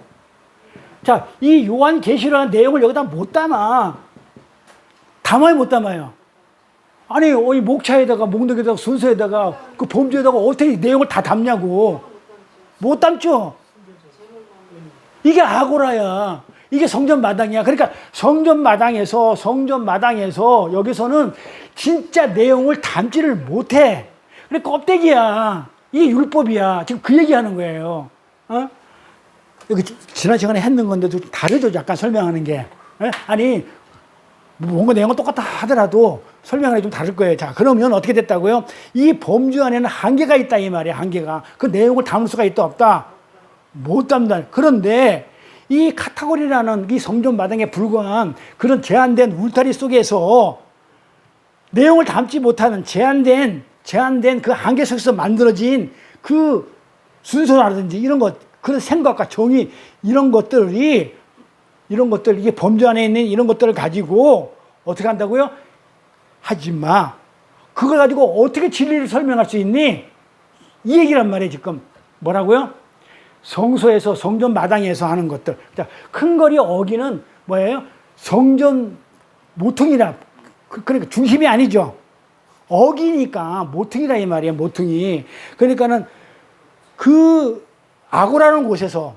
자, 이 요한계시록의 내용을 여기다 못 담아요 못 담아요. 아니 이 목차에다가 목록에다가 순서에다가 그 범주에다가 어떻게 내용을 다 담냐고 못 담죠. 이게 아고라야. 이게 성전 마당이야. 그러니까 성전 마당에서 여기서는 진짜 내용을 담지를 못해. 그래 껍데기야. 이게 율법이야. 지금 그 얘기하는 거예요. 어? 여기 지난 시간에 했는 건데 도 다르죠. 약간 설명하는 게. 에? 아니 뭔가 내용은 똑같다 하더라도 설명하기 좀 다를 거예요. 자, 그러면 어떻게 됐다고요? 이 범주 안에는 한계가 있다 이 말이야. 한계가. 그 내용을 담을 수가 있다 없다? 못 담다. 그런데 이 카타고리라는 이 성전 마당에 불과한 그런 제한된 울타리 속에서 내용을 담지 못하는 제한된 그 한계 속에서 만들어진 그 순서라든지 이런 것, 그런 생각과 정의 이런 것들 이게 범주 안에 있는 이런 것들을 가지고 어떻게 한다고요? 하지 마. 그걸 가지고 어떻게 진리를 설명할 수 있니? 이 얘기란 말이에요, 지금. 뭐라고요? 성소에서, 성전 마당에서 하는 것들. 자, 큰 거리 어기는 뭐예요? 성전 모퉁이라. 그러니까 중심이 아니죠. 어기니까 모퉁이라 이 말이에요, 모퉁이. 그러니까는 그 아고라는 곳에서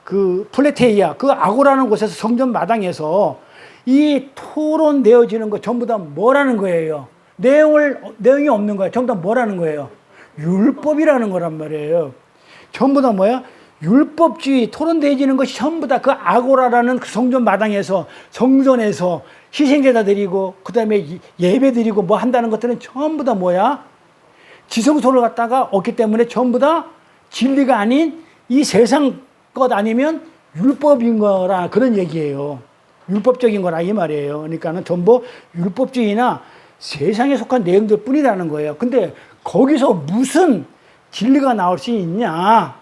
그 플레테이아, 그 아고라는 곳에서 성전 마당에서 이 토론되어지는 거 전부 다 뭐라는 거예요? 내용이 없는 거예요. 전부 다 뭐라는 거예요? 율법이라는 거란 말이에요. 전부 다 뭐야? 율법주의 토론되어지는 것이 전부 다 그 아고라라는 그 성전 마당에서 성전에서 희생제다 드리고 그 다음에 예배 드리고 뭐 한다는 것들은 전부 다 뭐야? 지성소를 갖다가 얻기 때문에 전부 다 진리가 아닌 이 세상 것 아니면 율법인 거라 그런 얘기예요. 율법적인 거라 이 말이에요. 그러니까는 전부 율법주의나 세상에 속한 내용들 뿐이라는 거예요. 근데 거기서 무슨 진리가 나올 수 있냐?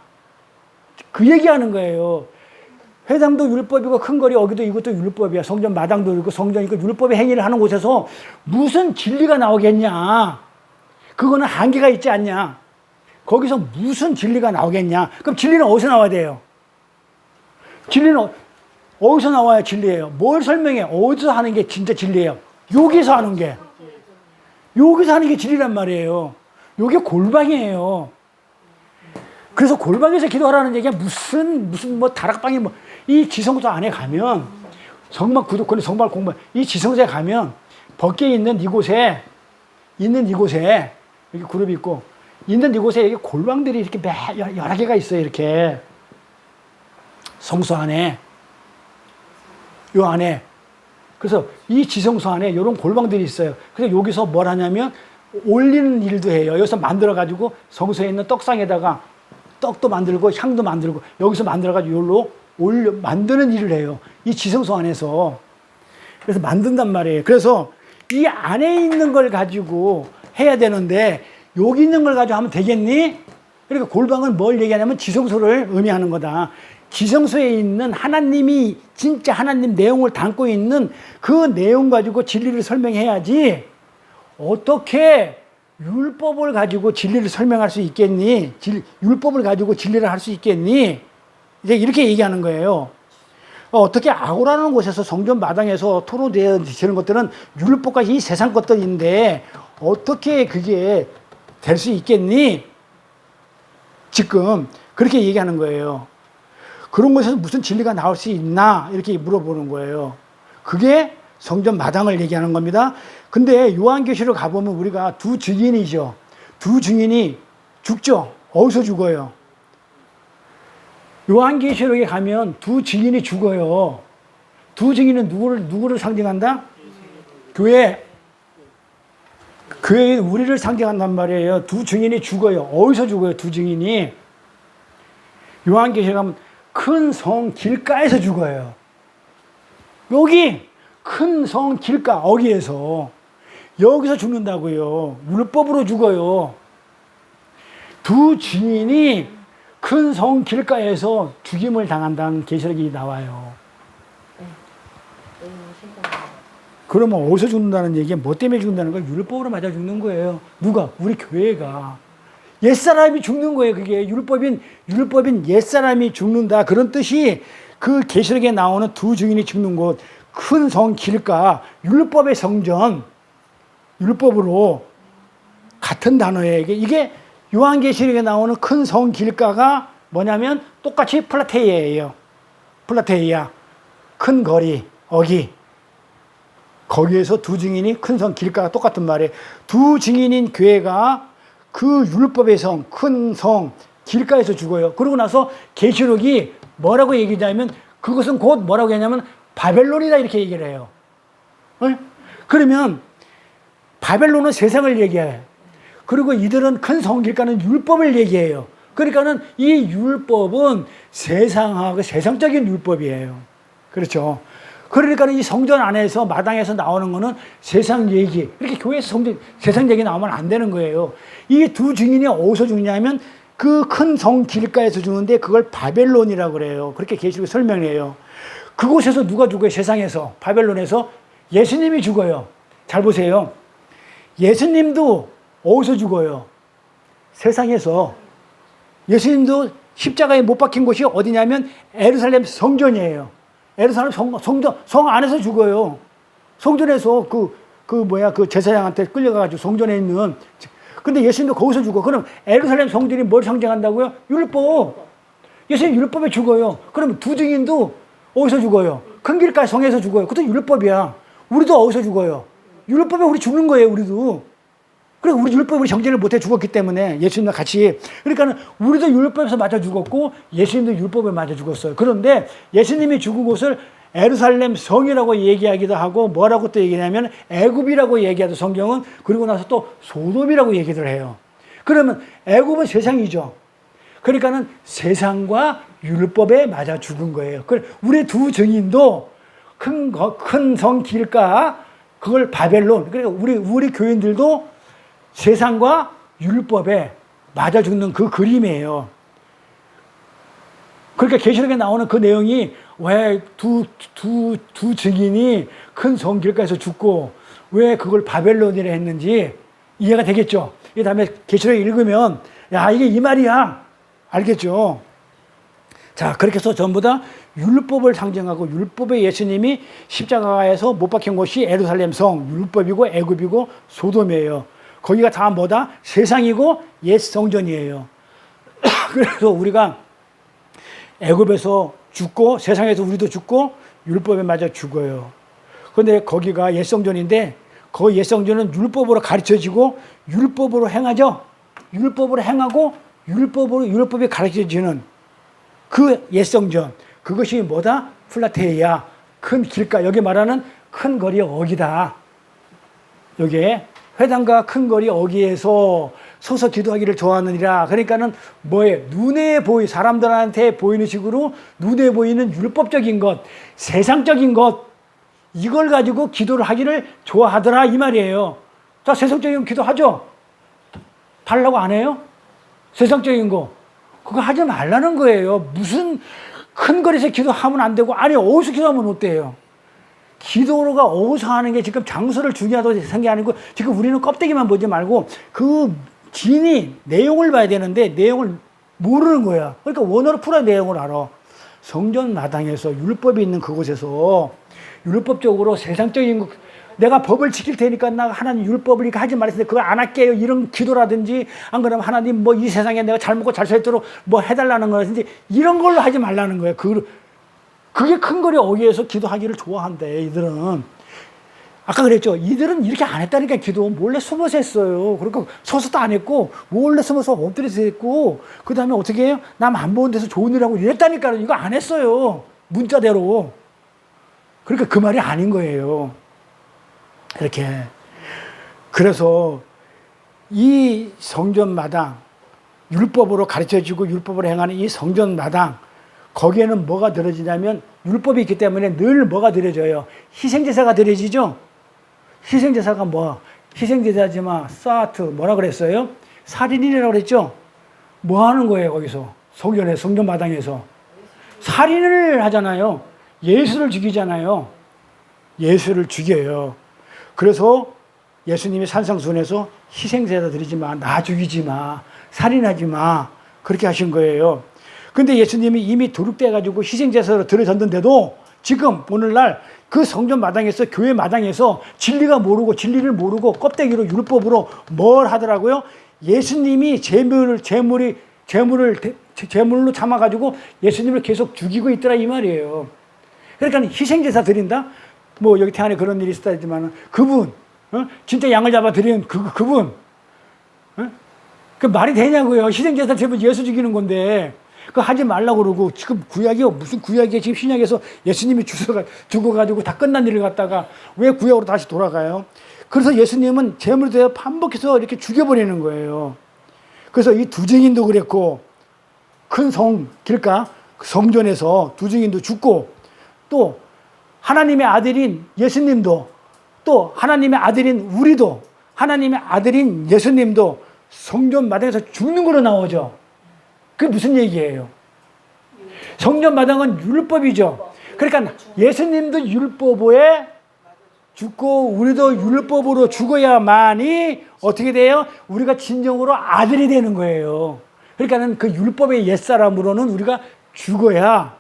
그 얘기하는 거예요. 회당도 율법이고 큰 거리 어기도 이것도 율법이야. 성전 마당도 있고 성전이고 율법의 행위를 하는 곳에서 무슨 진리가 나오겠냐? 그거는 한계가 있지 않냐? 거기서 무슨 진리가 나오겠냐? 그럼 진리는 어디서 나와야 돼요? 진리는 어디서 나와야 진리예요? 뭘 설명해? 어디서 하는 게 진짜 진리예요? 여기서 하는 게. 여기서 하는 게 진리란 말이에요. 이게 골방이에요. 그래서 골방에서 기도하라는 얘기가 무슨 뭐 다락방이 뭐 이 지성소 안에 가면 성막 구독권이 성막 공부 이 지성소에 가면 밖에 있는 이곳에 여기 그룹이 있고 있는 이곳에 여기 골방들이 이렇게 여러 개가 있어요. 이렇게 성소 안에 요 안에 그래서 이 지성소 안에 이런 골방들이 있어요. 그래서 여기서 뭘 하냐면 올리는 일도 해요. 여기서 만들어 가지고 성소에 있는 떡상에다가 떡도 만들고 향도 만들고 여기서 만들어 가지고 여기로 만드는 일을 해요. 이 지성소 안에서. 그래서 만든단 말이에요. 그래서 이 안에 있는 걸 가지고 해야 되는데 여기 있는 걸 가지고 하면 되겠니? 그러니까 골방은 뭘 얘기하냐면 지성소를 의미하는 거다. 지성소에 있는 하나님이 진짜 하나님 내용을 담고 있는 그 내용 가지고 진리를 설명해야지 어떻게 율법을 가지고 진리를 설명할 수 있겠니? 율법을 가지고 진리를 할 수 있겠니? 이제 이렇게 얘기하는 거예요. 어떻게 아고라는 곳에서 성전 마당에서 토로되어지는 것들은 율법과 이 세상 것들인데 어떻게 그게 될 수 있겠니? 지금 그렇게 얘기하는 거예요. 그런 곳에서 무슨 진리가 나올 수 있나? 이렇게 물어보는 거예요. 그게 성전 마당을 얘기하는 겁니다. 근데 요한계시록 가보면 우리가 두 증인이죠. 두 증인이 죽죠. 어디서 죽어요? 요한계시록에 가면 두 증인이 죽어요. 두 증인은 누구를 상징한다? 교회의 우리를 상징한단 말이에요. 두 증인이 죽어요. 어디서 죽어요? 두 증인이 요한계시록 가면 큰 성 길가에서 죽어요. 여기 큰 성 길가 어기에서 여기서 죽는다고요. 율법으로 죽어요. 두 증인이 큰 성 길가에서 죽임을 당한다는 계시록이 나와요. 그러면 어디서 죽는다는 얘기야? 뭐 때문에 죽는다는 거야? 율법으로 맞아 죽는 거예요. 누가? 우리 교회가. 옛사람이 죽는 거예요. 그게 율법인 옛사람이 죽는다. 그런 뜻이 그 계시록에 나오는 두 증인이 죽는 곳, 큰 성 길가, 율법의 성전, 율법으로 같은 단어예요. 이게 요한계시록에 나오는 큰 성 길가가 뭐냐면 똑같이 플라테이아예요. 플라테이아. 큰 거리, 어기. 거기에서 두 증인이 큰 성, 길가가 똑같은 말이에요. 두 증인인 교회가 그 율법의 성, 큰 성, 길가에서 죽어요. 그러고 나서 계시록이 뭐라고 얘기하냐면 그것은 곧 뭐라고 하냐면 바벨론이다 이렇게 얘기를 해요. 그러면 바벨론은 세상을 얘기해요. 그리고 이들은 큰 성 길가는 율법을 얘기해요. 그러니까는 이 율법은 세상하고 세상적인 율법이에요. 그렇죠. 그러니까 이 성전 안에서 마당에서 나오는 거는 세상 얘기. 이렇게 교회에서 성전, 세상 얘기 나오면 안 되는 거예요. 이 두 증인이 어디서 죽냐면 그 큰 성 길가에서 죽는데 그걸 바벨론이라고 그래요. 그렇게 계시록 설명해요. 그곳에서 누가 죽어요? 세상에서. 바벨론에서 예수님이 죽어요. 잘 보세요. 예수님도 어디서 죽어요? 세상에서. 예수님도 십자가에 못 박힌 곳이 어디냐면 예루살렘 성전이에요. 예루살렘 성 안에서 죽어요. 성전에서 그 제사장한테 끌려가가지고 성전에 있는. 근데 예수님도 거기서 죽어. 그럼 예루살렘 성전이 뭘 상징한다고요? 율법. 예수님 율법에 죽어요. 그럼 두 증인도 어디서 죽어요? 큰 길가 성에서 죽어요. 그것도 율법이야. 우리도 어디서 죽어요? 율법에 우리 죽는 거예요, 우리도. 그래, 우리 율법에 우리 정죄를 못해 죽었기 때문에 예수님과 같이. 그러니까 우리도 율법에서 맞아 죽었고 예수님도 율법에 맞아 죽었어요. 그런데 예수님이 죽은 곳을 예루살렘 성이라고 얘기하기도 하고 뭐라고 또 얘기하냐면 애굽이라고 얘기하도 성경은. 그리고 나서 또 소돔이라고 얘기를 해요. 그러면 애굽은 세상이죠. 그러니까는 세상과 율법에 맞아 죽은 거예요. 우리 두 증인도 큰 성 길가 그걸 바벨론. 그러니까 우리 교인들도 세상과 율법에 맞아 죽는 그 그림이에요. 그러니까 계시록에 나오는 그 내용이 왜 두 증인이 큰 성 길가에서 죽고 왜 그걸 바벨론이라 했는지 이해가 되겠죠. 이 다음에 계시록 읽으면 야 이게 이 말이야 알겠죠. 자 그렇게 해서 전부 다 율법을 상징하고 율법의 예수님이 십자가에서 못 박힌 곳이 예루살렘 성, 율법이고 애굽이고 소돔이에요. 거기가 다 뭐다? 세상이고 옛 성전이에요. 그래서 우리가 애굽에서 죽고 세상에서 우리도 죽고 율법에 맞아 죽어요. 그런데 거기가 옛 성전인데 그 옛 성전은 율법으로 가르쳐지고 율법으로 행하죠. 율법으로 행하고 율법이 가르쳐지는 그 옛 성전. 그것이 뭐다? 플라테이아. 큰 길가. 여기 말하는 큰 거리 어기다. 여기에 회당과 큰 거리 어기에서 서서 기도하기를 좋아하느니라. 그러니까는 뭐예요? 눈에 사람들한테 보이는 식으로 눈에 보이는 율법적인 것, 세상적인 것, 이걸 가지고 기도를 하기를 좋아하더라 이 말이에요. 자, 세상적인 기도 하죠? 달라고 안 해요? 세상적인 거. 그거 하지 말라는 거예요. 무슨 큰 거리에서 기도하면 안 되고, 아니, 어디서 기도하면 어때요? 기도가 어디서 하는 게 지금 장소를 중요하다고 생각이 게 아니고, 지금 우리는 껍데기만 보지 말고, 그 진이 내용을 봐야 되는데, 내용을 모르는 거야. 그러니까 원어로 풀어야 내용을 알아. 성전 마당에서 율법이 있는 그곳에서 율법적으로 세상적인 거, 내가 법을 지킬 테니까 나 하나님 율법을 이렇게 하지 말았는데 그걸 안 할게요. 이런 기도라든지 안 그러면 하나님 뭐 이 세상에 내가 잘 먹고 잘 살도록 뭐 해달라는 거라든지 이런 걸로 하지 말라는 거예요. 그게 큰 거리 어기에서 기도하기를 좋아한대. 이들은 아까 그랬죠. 이들은 이렇게 안 했다니까 기도 몰래 숨어서 했어요. 그러니까 서서도 안 했고 몰래 숨어서 엎드려서 했고 그 다음에 어떻게 해요? 남 안 보는 데서 좋은 일 하고 이랬다니까. 이거 안 했어요. 문자대로. 그러니까 그 말이 아닌 거예요. 이렇게. 그래서 이 성전 마당, 율법으로 가르쳐지고 율법으로 행하는 이 성전 마당, 거기에는 뭐가 드려지냐면 율법이 있기 때문에 늘 뭐가 드려져요? 희생제사가 드려지죠? 희생제사가 뭐? 희생제사지만 사트 뭐라 그랬어요? 살인이라고 그랬죠? 뭐 하는 거예요 거기서? 성전 마당에서? 살인을 하잖아요. 예수를 죽이잖아요. 예수를 죽여요. 그래서 예수님이 산상수훈에서 희생제사 드리지 마, 나 죽이지 마, 살인하지 마 그렇게 하신 거예요. 근데 예수님이 이미 도륙돼가지고 희생제사로 들어졌는데도 지금 오늘날 그 성전 마당에서 교회 마당에서 진리를 모르고 껍데기로 율법으로 뭘 하더라고요? 예수님이 제물이 제물로 삼아가지고 예수님을 계속 죽이고 있더라 이 말이에요. 그러니까 희생제사 드린다? 뭐 여기 태안에 그런 일이 있었다지만 그분, 진짜 양을 잡아 드린 그분, 그 말이 되냐고요. 희생제사 제물 예수 죽이는 건데 그거 하지 말라고 그러고 지금 구약이 무슨 구약이에요. 지금 신약에서 예수님이 죽어가지고 다 끝난 일을 갖다가 왜 구약으로 다시 돌아가요? 그래서 예수님은 제물에 대해 반복해서 이렇게 죽여버리는 거예요. 그래서 이 두 증인도 그랬고 큰 성 길가 성전에서 두 증인도 죽고 또 하나님의 아들인 예수님도 또 하나님의 아들인 우리도 하나님의 아들인 예수님도 성전 마당에서 죽는 거로 나오죠. 그게 무슨 얘기예요? 성전 마당은 율법이죠. 그러니까 예수님도 율법에 죽고 우리도 율법으로 죽어야만이 어떻게 돼요? 우리가 진정으로 아들이 되는 거예요. 그러니까는 그 율법의 옛사람으로는 우리가 죽어야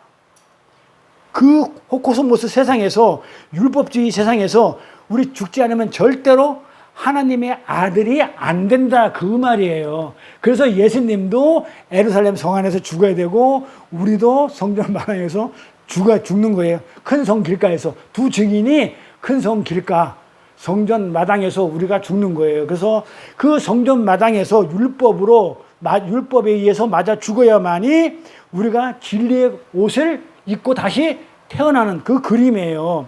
그 호코스모스 세상에서 율법주의 세상에서 우리 죽지 않으면 절대로 하나님의 아들이 안 된다 그 말이에요. 그래서 예수님도 예루살렘 성 안에서 죽어야 되고 우리도 성전 마당에서 죽는 거예요. 큰 성 길가에서 두 증인이 큰 성 길가 성전 마당에서 우리가 죽는 거예요. 그래서 그 성전 마당에서 율법에 의해서 맞아 죽어야만이 우리가 진리의 옷을 입고 다시 태어나는 그 그림이에요.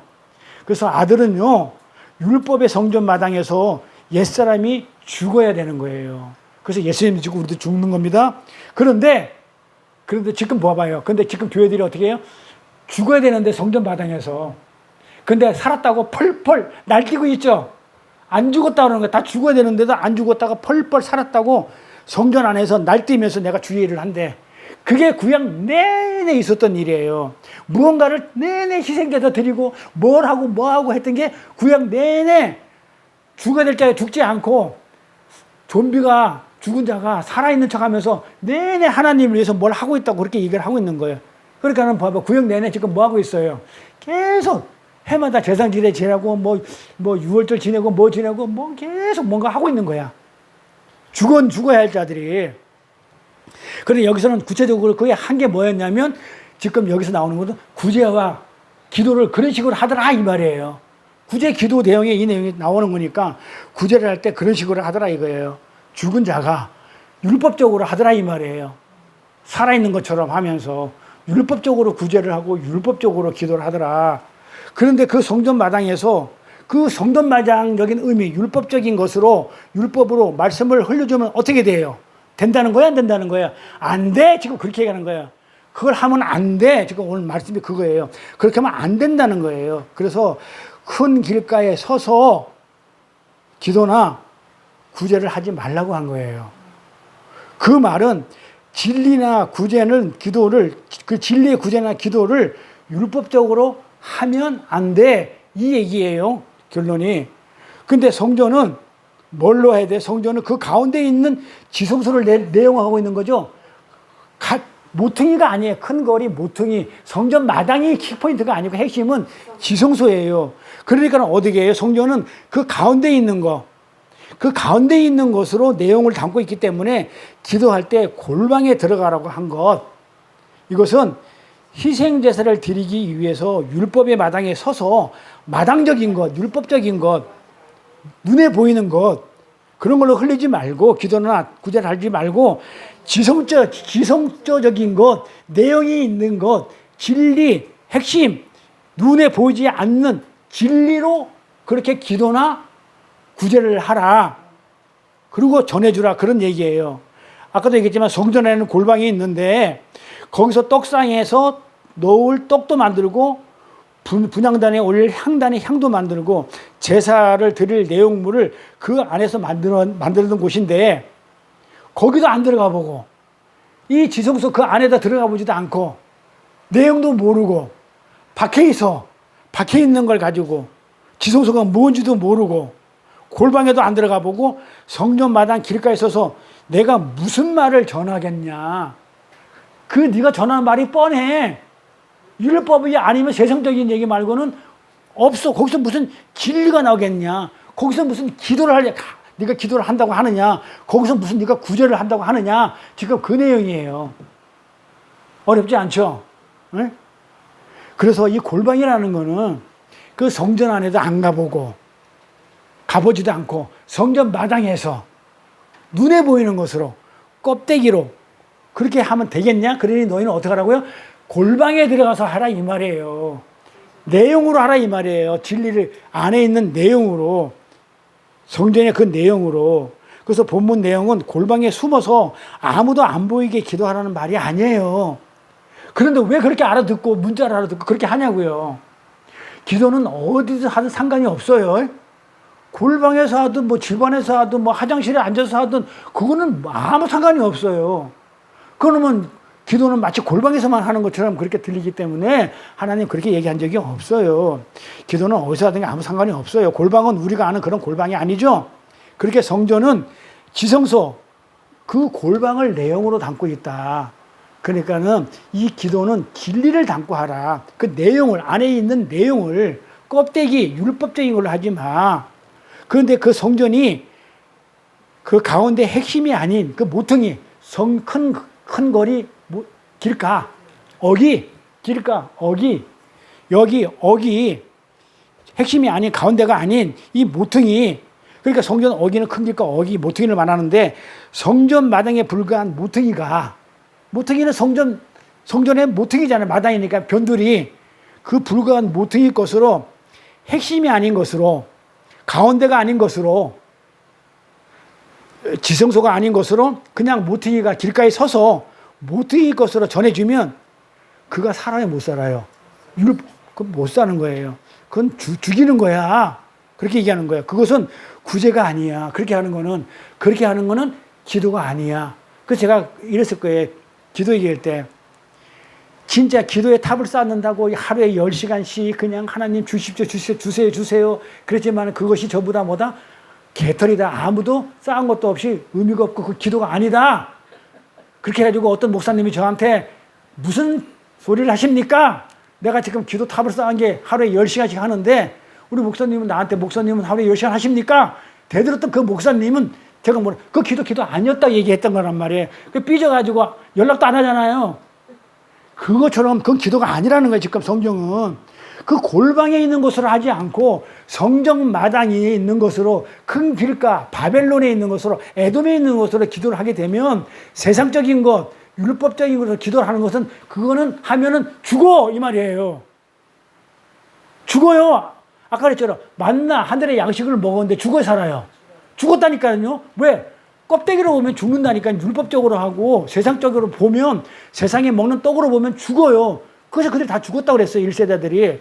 그래서 아들은요 율법의 성전 마당에서 옛사람이 죽어야 되는 거예요. 그래서 예수님이 죽고 우리도 죽는 겁니다. 그런데 지금 봐봐요. 근데 지금 교회들이 어떻게 해요? 죽어야 되는데 성전 마당에서. 근데 살았다고 펄펄 날뛰고 있죠. 안 죽었다 그러는 거야. 다 죽어야 되는데도 안 죽었다가 펄펄 살았다고 성전 안에서 날뛰면서 내가 주의 일을 한대. 그게 구약 내내 있었던 일이에요. 무언가를 내내 희생제사 드리고 뭘 하고 뭐 하고 했던 게 구약 내내 죽어야 될 자가 죽지 않고 좀비가 죽은 자가 살아있는 척하면서 내내 하나님을 위해서 뭘 하고 있다고 그렇게 얘기를 하고 있는 거예요. 그러니까는 봐봐 구약 내내 지금 뭐 하고 있어요? 계속 해마다 제상지대 지내고 뭐 6월절 지내고 뭐 지내고 뭐 계속 뭔가 하고 있는 거야. 죽어야 할 자들이. 그런데 여기서는 구체적으로 그게 한 게 뭐였냐면 지금 여기서 나오는 것은 구제와 기도를 그런 식으로 하더라 이 말이에요. 구제 기도 내용에 이 내용이 나오는 거니까 구제를 할 때 그런 식으로 하더라 이거예요. 죽은 자가 율법적으로 하더라 이 말이에요. 살아있는 것처럼 하면서 율법적으로 구제를 하고 율법적으로 기도를 하더라. 그런데 그 성전 마당에서 그 성전 마당적인 의미, 율법적인 것으로 율법으로 말씀을 흘려주면 어떻게 돼요? 된다는 거야, 안 된다는 거야? 안 돼. 지금 그렇게 얘기하는 거야. 그걸 하면 안 돼. 지금 오늘 말씀이 그거예요. 그렇게 하면 안 된다는 거예요. 그래서 큰 길가에 서서 기도나 구제를 하지 말라고 한 거예요. 그 말은 진리나 구제는 그 진리의 구제나 기도를 율법적으로 하면 안 돼. 이 얘기예요. 결론이. 근데 성전은 뭘로 해야 돼? 성전은 그 가운데 있는 지성소를 내용하고 있는 거죠. 모퉁이가 아니에요. 큰 거리 모퉁이. 성전 마당이 키포인트가 아니고 핵심은 지성소예요. 그러니까 어떻게 해요? 성전은 그 가운데 있는 거. 그 가운데 있는 것으로 내용을 담고 있기 때문에 기도할 때 골방에 들어가라고 한 것. 이것은 희생제사를 드리기 위해서 율법의 마당에 서서 마당적인 것, 율법적인 것, 눈에 보이는 것 그런 걸로 흘리지 말고 기도나 구제를 하지 말고 지성적인 것, 내용이 있는 것, 진리, 핵심, 눈에 보이지 않는 진리로 그렇게 기도나 구제를 하라. 그리고 전해주라. 그런 얘기예요. 아까도 얘기했지만 성전에는 골방이 있는데 거기서 떡상에서 넣을 떡도 만들고 분향단에 올릴 향단의 향도 만들고 제사를 드릴 내용물을 그 안에서 만들던 곳인데 거기도 안 들어가 보고 이 지성소 그 안에다 들어가 보지도 않고 내용도 모르고 박혀 있는 걸 가지고 지성소가 뭔지도 모르고 골방에도 안 들어가 보고 성전 마당 길가에 서서 내가 무슨 말을 전하겠냐. 그 네가 전하는 말이 뻔해. 율법이 아니면 세상적인 얘기 말고는 없어. 거기서 무슨 진리가 나오겠냐. 거기서 무슨 기도를 하려. 네가 기도를 한다고 하느냐? 거기서 무슨 네가 구제를 한다고 하느냐? 지금 그 내용이에요. 어렵지 않죠? 네? 그래서 이 골방이라는 거는 그 성전 안에도 안 가보고 가보지도 않고 성전 마당에서 눈에 보이는 것으로 껍데기로 그렇게 하면 되겠냐? 그러니 너희는 어떻게 하라고요? 골방에 들어가서 하라 이 말이에요. 내용으로 하라 이 말이에요. 진리를 안에 있는 내용으로, 성전의 그 내용으로. 그래서 본문 내용은 골방에 숨어서 아무도 안 보이게 기도하라는 말이 아니에요. 그런데 왜 그렇게 알아듣고 문자를 알아듣고 그렇게 하냐고요. 기도는 어디서 하든 상관이 없어요. 골방에서 하든 뭐 집안에서 하든 뭐 화장실에 앉아서 하든 그거는 아무 상관이 없어요. 그러면 기도는 마치 골방에서만 하는 것처럼 그렇게 들리기 때문에 하나님 그렇게 얘기한 적이 없어요. 기도는 어디서 하든 아무 상관이 없어요. 골방은 우리가 아는 그런 골방이 아니죠. 그렇게 성전은 지성소, 그 골방을 내용으로 담고 있다. 그러니까는 이 기도는 진리를 담고 하라. 그 내용을, 안에 있는 내용을 껍데기, 율법적인 걸로 하지 마. 그런데 그 성전이 그 가운데 핵심이 아닌 그 모퉁이, 큰 거리, 길가, 어기, 길가, 어기, 여기, 어기, 핵심이 아닌, 가운데가 아닌 이 모퉁이, 그러니까 성전 어기는 큰 길가, 어기, 모퉁이를 말하는데 성전 마당에 불과한 모퉁이는 성전의 모퉁이잖아요. 마당이니까 변두리. 그 불과한 모퉁이 것으로 핵심이 아닌 것으로, 가운데가 아닌 것으로, 지성소가 아닌 것으로 그냥 모퉁이가 길가에 서서 모퉁이 것으로 전해주면 그가 사람이 못 살아요. 그건 못 사는 거예요. 그건 죽이는 거야. 그렇게 얘기하는 거예요. 그것은 구제가 아니야. 그렇게 하는 거는 기도가 아니야. 그래서 제가 이랬을 거예요. 기도 얘기할 때. 진짜 기도에 탑을 쌓는다고 하루에 10시간씩 그냥 하나님 주십시오, 주세요. 그랬지만 그것이 전부 다 뭐다? 개털이다. 아무도 쌓은 것도 없이 의미가 없고 그 기도가 아니다. 그렇게 해가지고 어떤 목사님이 저한테 무슨 소리를 하십니까? 내가 지금 기도 탑을 쌓은 게 하루에 10시간씩 하는데 우리 목사님은 나한테 목사님은 하루에 10시간 하십니까? 대들었던 그 목사님은 제가 그 기도 아니었다고 얘기했던 거란 말이에요. 삐져가지고 연락도 안 하잖아요. 그것처럼 그건 기도가 아니라는 거예요. 지금 성경은. 그 골방에 있는 것으로 하지 않고 성전 마당에 있는 것으로, 큰 길가, 바벨론에 있는 것으로, 에돔에 있는 것으로 기도를 하게 되면 세상적인 것, 율법적인 것으로 기도를 하는 것은 그거는 하면은 죽어 이 말이에요. 죽어요. 아까 그랬잖아요. 만나 하늘의 양식을 먹었는데 죽어 살아요. 죽었다니까요. 왜? 껍데기로 보면 죽는다니까. 율법적으로 하고 세상적으로 보면, 세상에 먹는 떡으로 보면 죽어요. 그래서 그들이 다 죽었다고 그랬어요. 1세대들이.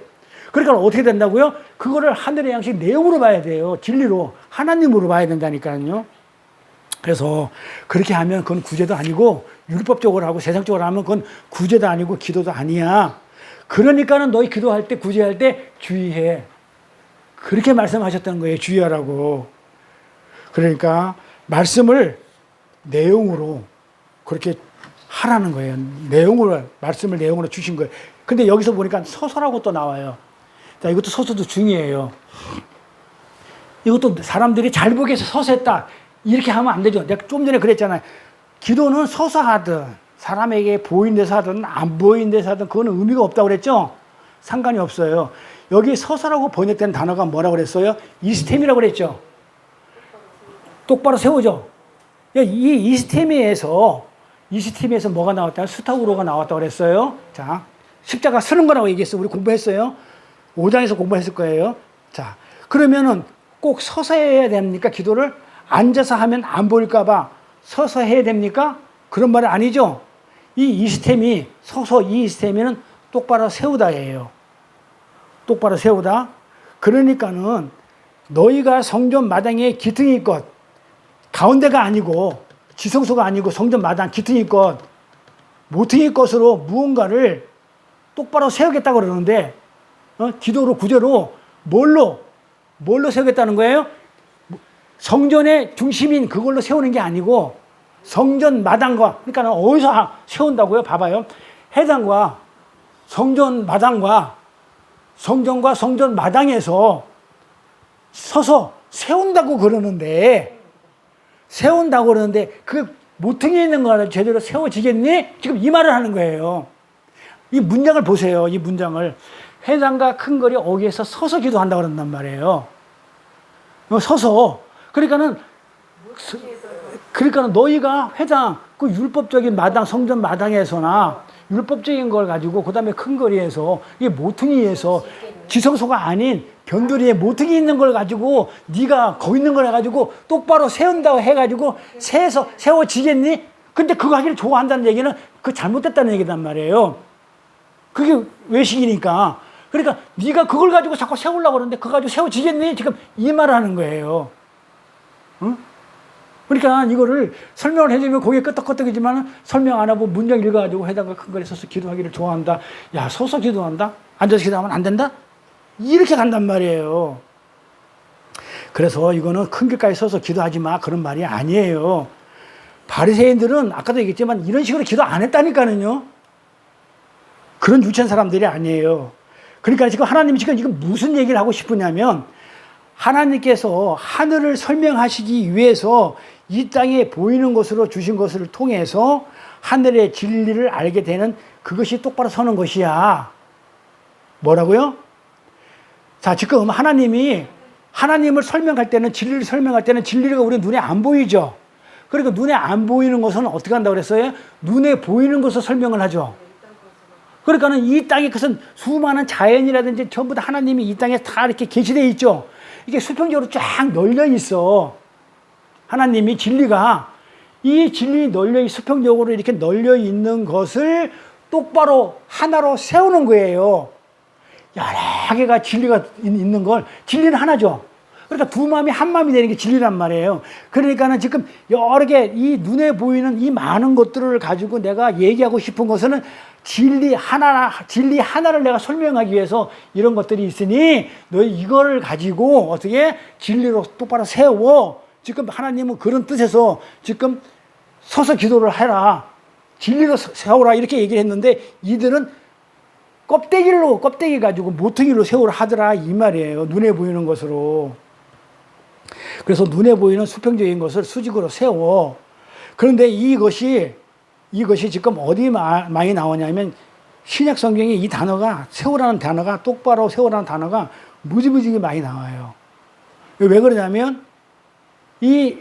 그러니까 어떻게 된다고요? 그거를 하늘의 양식 내용으로 봐야 돼요. 진리로. 하나님으로 봐야 된다니까요. 그래서 그렇게 하면 그건 구제도 아니고, 율법적으로 하고 세상적으로 하면 그건 구제도 아니고 기도도 아니야. 그러니까는 너희 기도할 때, 구제할 때 주의해. 그렇게 말씀하셨던 거예요. 주의하라고. 그러니까 말씀을 내용으로 그렇게 하라는 거예요. 말씀을 내용으로 주신 거예요. 근데 여기서 보니까 서서라고 또 나와요. 자, 이것도 서서도 중요해요. 이것도 사람들이 잘 보기 위해서 서서 했다. 이렇게 하면 안 되죠. 내가 좀 전에 그랬잖아요. 기도는 서서 하든, 사람에게 보인 데서 하든, 안 보인 데서 하든, 그거는 의미가 없다고 그랬죠? 상관이 없어요. 여기 서서라고 번역된 단어가 뭐라고 그랬어요? 이스템이라고 그랬죠? 똑바로 세우죠? 이 이스템에서 뭐가 나왔다? 스타우로가 나왔다고 그랬어요. 자, 십자가 서는 거라고 얘기했어요. 우리 공부했어요. 5장에서 공부했을 거예요. 자, 그러면은 꼭 서서 해야 됩니까? 기도를 앉아서 하면 안 보일까봐 서서 해야 됩니까? 그런 말은 아니죠. 이 이스템이 이 이스템에는 똑바로 세우다예요. 똑바로 세우다. 그러니까는 너희가 성전 마당에 기둥이 것, 가운데가 아니고 지성소가 아니고 성전 마당 기둥이 것, 모퉁이 것으로 무언가를 똑바로 세우겠다고 그러는데, 기도로 구제로 뭘로 세우겠다는 거예요? 성전의 중심인 그걸로 세우는 게 아니고 성전 마당과, 그러니까 어디서 세운다고요? 봐봐요. 해당과 성전 마당과 성전과 성전 마당에서 서서 세운다고 그러는데 세운다고 그러는데 그 모퉁이에 있는 거를 제대로 세워지겠니? 지금 이 말을 하는 거예요. 이 문장을 보세요. 이 문장을. 회당과 큰 거리 어귀에서 서서 기도한다고 그런단 말이에요. 서서. 그러니까는 너희가 회당, 그 율법적인 마당, 성전 마당에서나 율법적인 걸 가지고 그다음에 큰 거리에서 이 모퉁이에서 지성소가 아닌 변두리에 모퉁이 있는 걸 가지고 네가 거기 있는 걸 해가지고 똑바로 세운다고 해가지고 세워지겠니? 근데 그거 하기를 좋아한다는 얘기는 그 잘못됐다는 얘기단 말이에요. 그게 외식이니까. 그러니까 네가 그걸 가지고 자꾸 세우려고 그러는데 그거 가지고 세워지겠니? 지금 이 말을 하는 거예요. 응? 그러니까 이거를 설명을 해주면 고개 끄덕끄덕이지만 설명 안 하고 문장 읽어가지고 회당과 큰 거리에 서서 기도하기를 좋아한다. 야, 서서 기도한다? 앉아서 기도하면 안 된다? 이렇게 간단 말이에요. 그래서 이거는 큰 길가에 서서 기도하지 마, 그런 말이 아니에요. 바리새인들은 아까도 얘기했지만 이런 식으로 기도 안 했다니까는요. 그런 유치한 사람들이 아니에요. 그러니까 지금 하나님이 지금 이거 무슨 얘기를 하고 싶으냐면 하나님께서 하늘을 설명하시기 위해서 이 땅에 보이는 것으로 주신 것을 통해서 하늘의 진리를 알게 되는 그것이 똑바로 서는 것이야. 뭐라고요? 자, 지금 하나님을 설명할 때는, 진리를 설명할 때는 진리가 우리 눈에 안 보이죠. 그러니까 눈에 안 보이는 것은 어떻게 한다고 그랬어요? 눈에 보이는 것을 설명을 하죠. 그러니까는 이 땅에 그것은 수많은 자연이라든지 전부 다 하나님이 이 땅에 다 이렇게 계시되어 있죠. 이게 수평적으로 쫙 널려 있어. 하나님이 진리가 이 진리 수평적으로 이렇게 널려 있는 것을 똑바로 하나로 세우는 거예요. 여러 개가 진리가 있는 걸, 진리는 하나죠. 그러니까 두 마음이 한 마음이 되는 게 진리란 말이에요. 그러니까는 지금 여러 개, 이 눈에 보이는 이 많은 것들을 가지고 내가 얘기하고 싶은 것은 진리 하나를 내가 설명하기 위해서 이런 것들이 있으니 너희 이거를 가지고 어떻게 진리로 똑바로 세워. 지금 하나님은 그런 뜻에서 지금 서서 기도를 해라. 진리로 세우라. 이렇게 얘기를 했는데 이들은 껍데기 가지고 모퉁이로 세우라 하더라. 이 말이에요. 눈에 보이는 것으로. 그래서 눈에 보이는 수평적인 것을 수직으로 세워. 그런데 이것이 지금 어디 많이 나오냐면 신약 성경에 이 단어가 세우라는 단어가 똑바로 세우라는 단어가 무지무지게 많이 나와요. 왜 그러냐면 이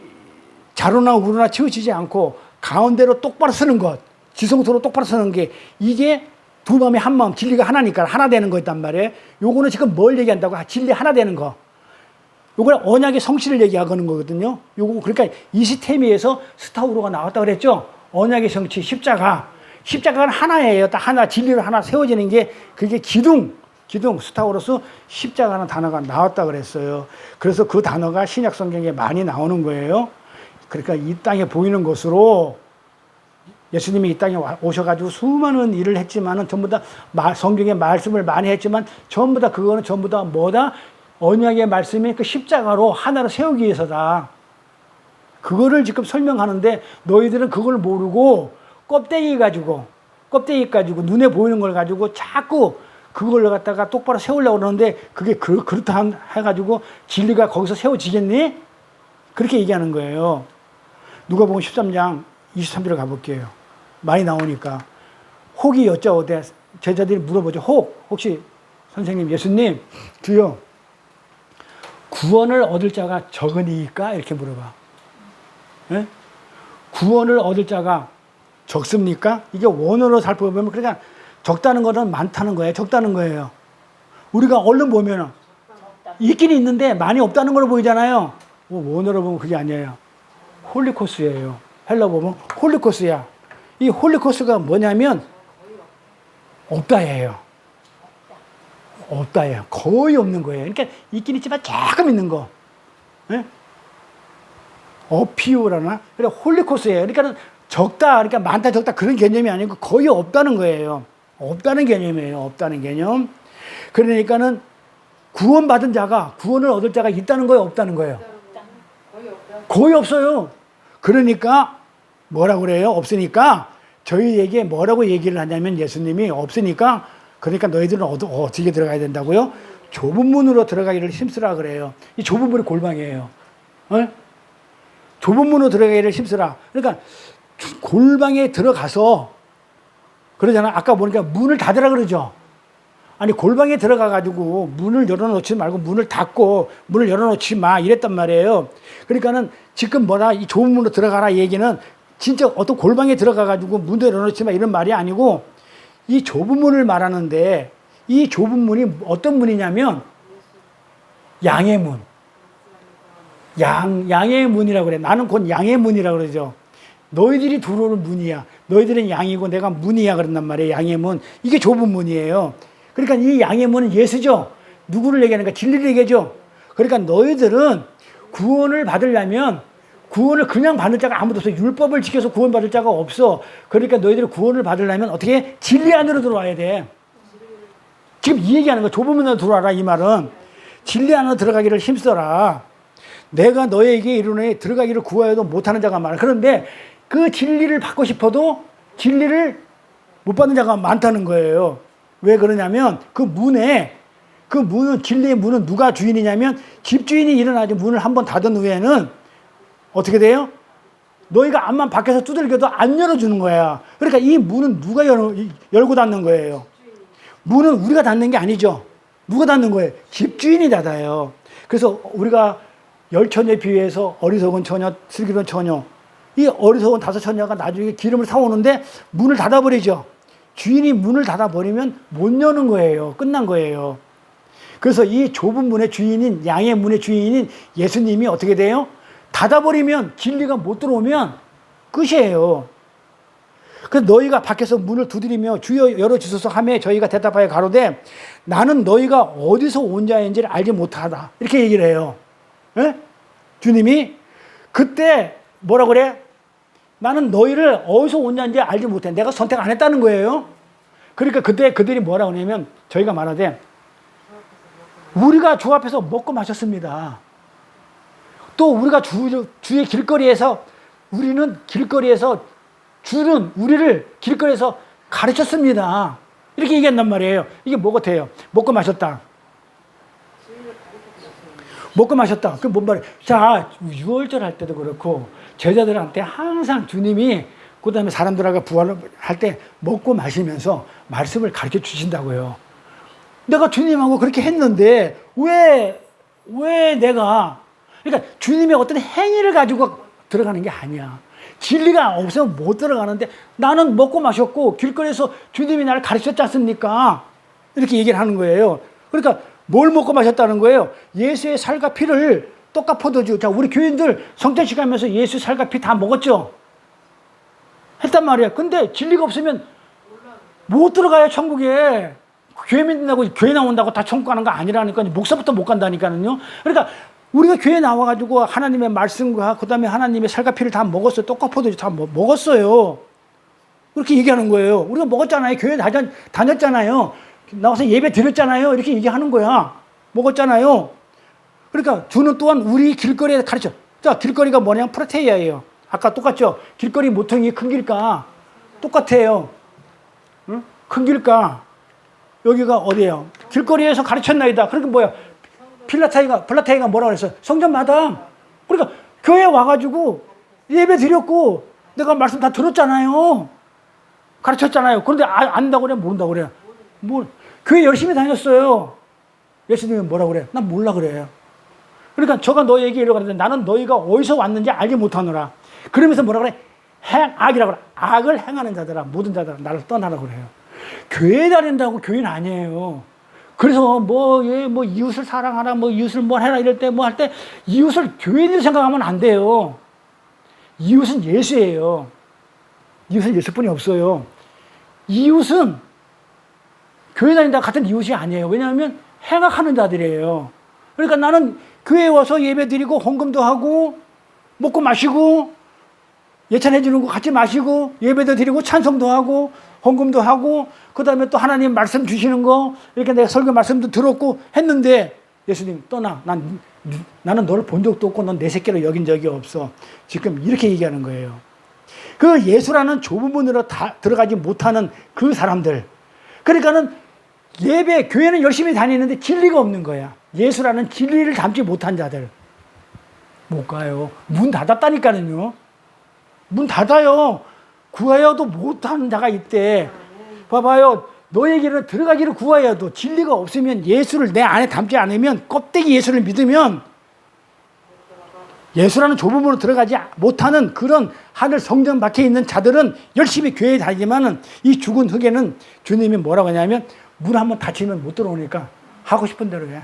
자루나 우루나 치우치지 않고 가운데로 똑바로 서는 것, 지성소로 똑바로 서는 게 이게 두 마음이 한 마음, 진리가 하나니까 하나 되는 거였단 말이에요. 요거는 지금 뭘 얘기한다고? 진리 하나 되는 거. 요걸 언약의 성실을 얘기하는 거거든요. 요거 그러니까 이시테미에서 스타우로가 나왔다 그랬죠. 언약의 성취 십자가는 하나예요. 딱 하나, 진리로 하나 세워지는 게 그게 기둥 스타우로스 십자가라는 단어가 나왔다 그랬어요. 그래서 그 단어가 신약 성경에 많이 나오는 거예요. 그러니까 이 땅에 보이는 것으로 예수님이 이 땅에 오셔가지고 수많은 일을 했지만은 전부 다 성경의 말씀을 많이 했지만 전부 다 그거는 전부 다 뭐다? 언약의 말씀이 그 십자가로 하나로 세우기 위해서다. 그거를 지금 설명하는데 너희들은 그걸 모르고 껍데기 가지고 눈에 보이는 걸 가지고 자꾸 그걸 갖다가 똑바로 세우려고 그러는데 그게 그렇다 해가지고 진리가 거기서 세워지겠니? 그렇게 얘기하는 거예요. 누가복음 13장 23절을 가볼게요. 많이 나오니까. 혹이 여짜오되 제자들이 물어보죠. 혹시 선생님, 예수님, 주여 구원을 얻을 자가 적으니까? 이렇게 물어봐. 네? 구원을 얻을 자가 적습니까? 이게 원어로 살펴보면 그러니까 적다는 것은 많다는 거예요. 적다는 거예요. 우리가 얼른 보면은 있긴 있는데 많이 없다는 걸로 보이잖아요. 원어로 보면 그게 아니에요. 홀리코스예요. 헬라 보면 홀리코스야. 이 홀리코스가 뭐냐면 없다예요. 없다예요. 거의 없는 거예요. 그러니까 있긴 있지만 조금 있는 거. 네? 어피우라나? 그래 홀리코스예요. 그러니까 적다, 그러니까 많다, 적다 그런 개념이 아니고 거의 없다는 거예요. 없다는 개념이에요. 없다는 개념. 그러니까는 구원받은 자가, 구원을 얻을 자가 있다는 거예요, 없다는 거예요? 거의 없어요. 그러니까 뭐라고 그래요? 없으니까 저희에게 뭐라고 얘기를 하냐면 예수님이 없으니까 그러니까 너희들은 어떻게 들어가야 된다고요? 좁은 문으로 들어가기를 힘쓰라 그래요. 이 좁은 문이 골방이에요. 어? 좁은 문으로 들어가기를 힘쓰라. 그러니까 골방에 들어가서 그러잖아. 아까 보니까 문을 닫으라 그러죠. 아니 골방에 들어가 가지고 문을 열어놓지 말고 문을 닫고 문을 열어놓지 마 이랬단 말이에요. 그러니까는 지금 뭐라 이 좁은 문으로 들어가라 얘기는 진짜 어떤 골방에 들어가 가지고 문도 열어놓지 마 이런 말이 아니고 이 좁은 문을 말하는데 이 좁은 문이 어떤 문이냐면 양의 문. 양의 문이라고 그래. 나는 곧 양의 문이라고 그러죠. 너희들이 들어오는 문이야. 너희들은 양이고 내가 문이야 그런단 말이에요. 양의 문. 이게 좁은 문이에요. 그러니까 이 양의 문은 예수죠. 누구를 얘기하는가? 진리를 얘기하죠. 그러니까 너희들은 구원을 받으려면 구원을 그냥 받을 자가 아무도 없어. 율법을 지켜서 구원받을 자가 없어. 그러니까 너희들이 구원을 받으려면 어떻게? 진리 안으로 들어와야 돼. 지금 이 얘기하는 거 좁은 문으로 들어와라 이 말은. 진리 안으로 들어가기를 힘써라. 내가 너에게 이르노니 들어가기를 구하여도 못하는 자가 많아. 그런데 그 진리를 받고 싶어도 진리를 못 받는 자가 많다는 거예요. 왜 그러냐면 그 문은 진리의 문은 누가 주인이냐면 집주인이 일어나지 문을 한번 닫은 후에는 어떻게 돼요? 너희가 앞만 밖에서 두들겨도 안 열어주는 거야. 그러니까 이 문은 누가 열고 닫는 거예요? 문은 우리가 닫는 게 아니죠. 누가 닫는 거예요? 집주인이 닫아요. 그래서 우리가 열처녀에 비유해서 어리석은 처녀, 슬기로운 처녀, 이 어리석은 다섯 처녀가 나중에 기름을 사오는데 문을 닫아버리죠. 주인이 문을 닫아버리면 못 여는 거예요. 끝난 거예요. 그래서 이 좁은 문의 주인인 양의 문의 주인인 예수님이 어떻게 돼요? 닫아버리면 진리가 못 들어오면 끝이에요. 그래서 너희가 밖에서 문을 두드리며 주여 열어주소서 하며 저희가 대답하여 가로되 나는 너희가 어디서 온 자인지를 알지 못하다. 이렇게 얘기를 해요. 예? 주님이 그때 뭐라 그래? 나는 너희를 어디서 온 자인지 알지 못해. 내가 선택 안 했다는 거예요. 그러니까 그때 그들이 뭐라 그러냐면 저희가 말하되 우리가 주 앞에서 먹고 마셨습니다. 또 우리가 주의 길거리에서 우리는 길거리에서 주는 우리를 길거리에서 가르쳤습니다. 이렇게 얘기한단 말이에요. 이게 뭐 같아요? 먹고 마셨다. 먹고 마셨다. 그게 뭔 말이에요? 자, 유월절 할 때도 그렇고 제자들한테 항상 주님이 그 다음에 사람들하고 부활을 할 때 먹고 마시면서 말씀을 가르쳐 주신다고요. 내가 주님하고 그렇게 했는데 왜 내가 그러니까 주님의 어떤 행위를 가지고 들어가는 게 아니야. 진리가 없으면 못 들어가는데 나는 먹고 마셨고 길거리에서 주님이 나를 가르쳤지 않습니까? 이렇게 얘기를 하는 거예요. 그러니까 뭘 먹고 마셨다는 거예요? 예수의 살과 피를 똑같이 퍼도죠. 자, 우리 교인들 성찬식 하면서 예수의 살과 피 다 먹었죠? 했단 말이야. 근데 진리가 없으면 못 들어가요, 천국에. 교회 믿는다고 교회 나온다고 다 천국 가는 거 아니라니까요. 목사부터 못 간다니까요. 그러니까 우리가 교회 나와가지고 하나님의 말씀과 그 다음에 하나님의 살과 피를 다 먹었어요. 똑같이 퍼도죠. 다 먹었어요. 그렇게 얘기하는 거예요. 우리가 먹었잖아요. 교회 다녔잖아요. 나와서 예배 드렸잖아요. 이렇게 얘기하는 거야. 먹었잖아요. 그러니까 주는 또한 우리 길거리에 가르쳐. 자, 길거리가 뭐냐면 프라테이아예요. 아까 똑같죠? 길거리 모퉁이 큰 길가. 똑같아요. 응? 큰 길가. 여기가 어디예요? 길거리에서 가르쳤나이다. 그러니까 뭐야? 플라테이가 뭐라고 그랬어요? 성전마당. 그러니까 교회 와가지고 예배 드렸고 내가 말씀 다 들었잖아요. 가르쳤잖아요. 그런데 안다고 그래? 모른다고 그래? 교회 열심히 다녔어요. 예수님이 뭐라고 그래? 난 몰라 그래요. 그러니까 저가 너에게 이러고 그러는데 나는 너희가 어디서 왔는지 알지 못하노라. 그러면서 뭐라 그래? 악이라고 그래. 악을 행하는 자들아, 모든 자들아 나를 떠나라고 그래요. 교회 다닌다고 교인 아니에요. 그래서 이웃을 사랑하라, 이웃을 뭘 해라 이럴 때 할 때 이웃을 교인으로 생각하면 안 돼요. 이웃은 예수예요. 이웃은 예수뿐이 없어요. 이웃은 교회 다닌다고 같은 이웃이 아니에요. 왜냐하면 행악하는 자들이에요. 그러니까 나는 교회에 와서 예배 드리고 헌금도 하고 먹고 마시고 예찬해 주는 거 같이 마시고 예배도 드리고 찬송도 하고 헌금도 하고 그 다음에 또 하나님 말씀 주시는 거 이렇게 내가 설교 말씀도 들었고 했는데 예수님 떠나. 나는 너를 본 적도 없고 넌 내 새끼로 여긴 적이 없어. 지금 이렇게 얘기하는 거예요. 그 예수라는 좁은 문으로 다 들어가지 못하는 그 사람들. 그러니까는 교회는 열심히 다니는데 진리가 없는 거야. 예수라는 진리를 담지 못한 자들. 못 가요. 문 닫았다니까요. 문 닫아요. 구하여도 못하는 자가 있대. 봐봐요. 너에게는 들어가기를 구하여도 진리가 없으면, 예수를 내 안에 담지 않으면, 껍데기 예수를 믿으면 예수라는 좁은 문으로 들어가지 못하는 그런 하늘 성전 밖에 있는 자들은 열심히 교회에 다니지만은, 이 죽은 흙에는 주님이 뭐라고 하냐면 문 한번 닫히면 못 들어오니까 하고 싶은 대로 해.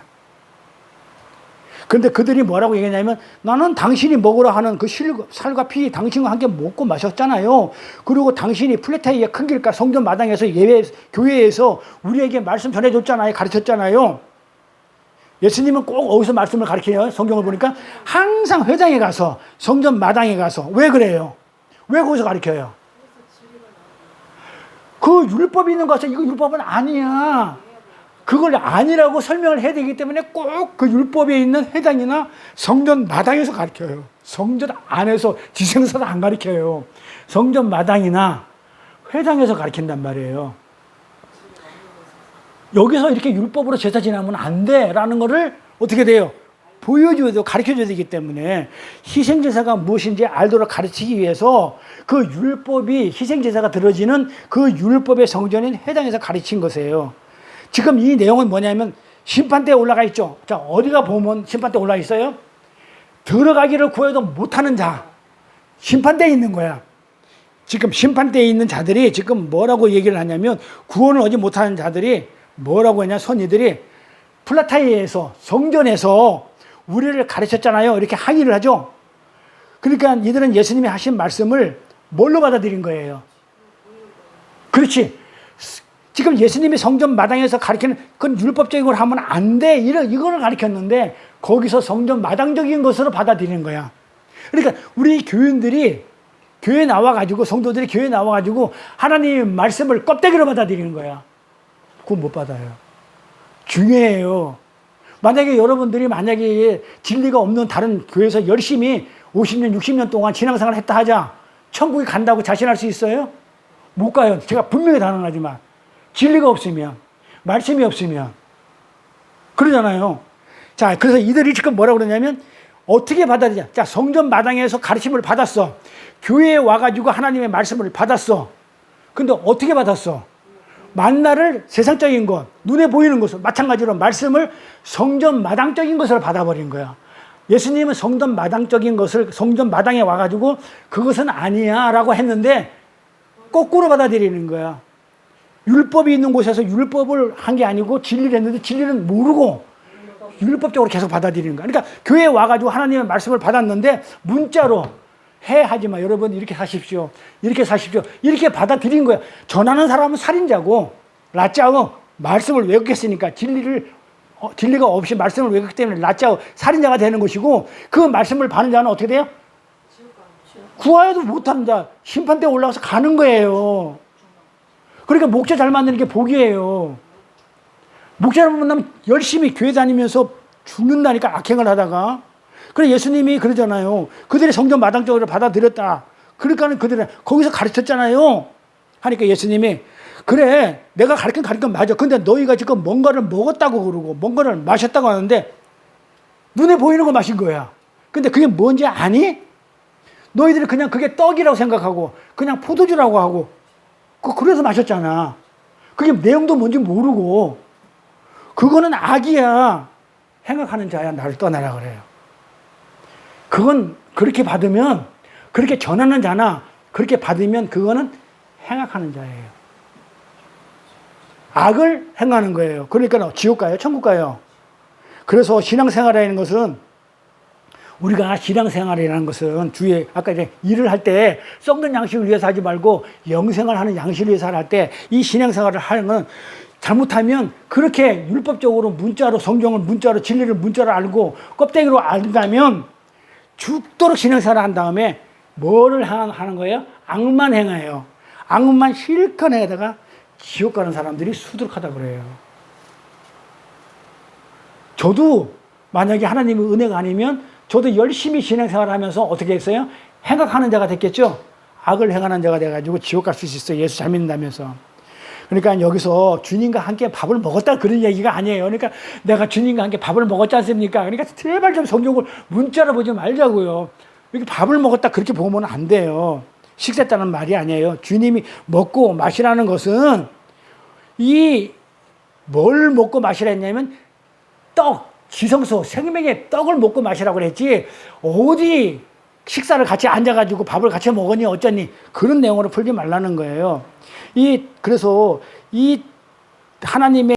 그런데 그들이 뭐라고 얘기하냐면, 나는 당신이 먹으라 하는 그 살과 피 당신과 함께 먹고 마셨잖아요. 그리고 당신이 플레타이의 큰 길가 성전 마당에서 교회에서 우리에게 말씀 전해줬잖아요. 가르쳤잖아요. 예수님은 꼭 어디서 말씀을 가르쳐요? 성경을 보니까 항상 회당에 가서, 성전 마당에 가서. 왜 그래요? 왜 거기서 가르쳐요? 그 율법이 있는 것은 이거 율법은 아니야. 그걸 아니라고 설명을 해야 되기 때문에 꼭 그 율법에 있는 회당이나 성전 마당에서 가르쳐요. 성전 안에서 지성서도 안 가르쳐요. 성전 마당이나 회당에서 가르친단 말이에요. 여기서 이렇게 율법으로 제사 지나면 안 돼라는 거를 어떻게 돼요? 보여줘야 돼요. 가르쳐줘야 되기 때문에 희생제사가 무엇인지 알도록 가르치기 위해서 그 율법이, 희생제사가 들어지는 그 율법의 성전인 회당에서 가르친 것이에요. 지금 이 내용은 뭐냐면 심판대에 올라가 있죠. 자, 어디가 보면 심판대에 올라가 있어요? 들어가기를 구해도 못하는 자, 심판대에 있는 거야. 지금 심판대에 있는 자들이 지금 뭐라고 얘기를 하냐면, 구원을 얻지 못하는 자들이 뭐라고 하냐, 선이들이 플라타이에서, 성전에서 우리를 가르쳤잖아요. 이렇게 항의를 하죠. 그러니까 이들은 예수님이 하신 말씀을 뭘로 받아들인 거예요? 그렇지. 지금 예수님이 성전 마당에서 가르치는 그건 율법적인 걸 하면 안 돼. 이거를 가르쳤는데 거기서 성전 마당적인 것으로 받아들이는 거야. 그러니까 우리 교인들이 교회 나와가지고, 성도들이 교회 나와가지고 하나님의 말씀을 껍데기로 받아들이는 거야. 그건 못 받아요. 중요해요. 만약에 여러분들이 진리가 없는 다른 교회에서 열심히 50년, 60년 동안 신앙생활을 했다 하자. 천국에 간다고 자신할 수 있어요? 못 가요. 제가 분명히 단언하지만. 진리가 없으면, 말씀이 없으면. 그러잖아요. 자, 그래서 이들이 지금 뭐라고 그러냐면, 어떻게 받아들이냐. 자, 성전 마당에서 가르침을 받았어. 교회에 와가지고 하나님의 말씀을 받았어. 근데 어떻게 받았어? 만나를 세상적인 것, 눈에 보이는 것을, 마찬가지로 말씀을 성전 마당적인 것을 받아버린 거야. 예수님은 성전 마당적인 것을, 성전 마당에 와가지고 그것은 아니야 라고 했는데 거꾸로 받아들이는 거야. 율법이 있는 곳에서 율법을 한 게 아니고 진리를 했는데 진리는 모르고 율법적으로 계속 받아들이는 거야. 그러니까 교회에 와가지고 하나님의 말씀을 받았는데 문자로 하지 마. 여러분 이렇게 사십시오. 이렇게 사십시오. 이렇게 받아들인 거야. 전하는 사람은 살인자고, 라짜고 말씀을 왜곡했으니까 진리가 없이 말씀을 왜곡했기 때문에 라짜고 살인자가 되는 것이고, 그 말씀을 받는 자는 어떻게 돼요? 구하여도 못하는 자, 심판대에 올라가서 가는 거예요. 그러니까 목자 잘 만드는 게 복이에요. 목자를 만나면 열심히 교회 다니면서 죽는다니까, 악행을 하다가. 그래 예수님이 그러잖아요. 그들이 성전 마당적으로 받아들였다. 그러니까 그들은 거기서 가르쳤잖아요. 하니까 예수님이, 그래 내가 가르친 맞아. 근데 너희가 지금 뭔가를 먹었다고 그러고 뭔가를 마셨다고 하는데 눈에 보이는 거 마신 거야. 근데 그게 뭔지 아니? 너희들이 그냥 그게 떡이라고 생각하고 그냥 포도주라고 하고 그래서 마셨잖아. 그게 내용도 뭔지 모르고. 그거는 악이야. 행악하는 자야, 나를 떠나라 그래요. 그건 그렇게 받으면, 그렇게 전하는 자나 그렇게 받으면 그거는 행악하는 자예요. 악을 행하는 거예요. 그러니까 지옥 가요? 천국 가요? 그래서 신앙생활이라는 것은, 우리가 신앙생활이라는 것은 주에 아까 이제 일을 할 때 썩는 양식을 위해서 하지 말고 영생을 하는 양식을 위해서 할 때, 이 신앙생활을 하는 건 잘못하면 그렇게 율법적으로 문자로, 성경을 문자로, 진리를 문자로 알고 껍데기로 안다면 죽도록 신앙생활을 한 다음에 뭐를 하는 거예요? 악만 행해요. 악만 실컷 해다가 지옥 가는 사람들이 수두룩하다고 그래요. 저도 만약에 하나님의 은혜가 아니면 저도 열심히 신앙생활을 하면서 어떻게 했어요? 행악하는 자가 됐겠죠? 악을 행하는 자가 돼가지고 지옥 갈 수 있어요. 예수 잘 믿는다면서. 그러니까 여기서 주님과 함께 밥을 먹었다 그런 얘기가 아니에요. 그러니까 내가 주님과 함께 밥을 먹었지 않습니까? 그러니까 제발 좀 성경을 문자로 보지 말자고요. 이렇게 밥을 먹었다 그렇게 보면 안 돼요. 식사했다는 말이 아니에요. 주님이 먹고 마시라는 것은 이 뭘 먹고 마시라 했냐면 떡, 지성소, 생명의 떡을 먹고 마시라고 그랬지 어디 식사를 같이 앉아가지고 밥을 같이 먹으니 어쩌니 그런 내용으로 풀지 말라는 거예요. 그래서 이 하나님의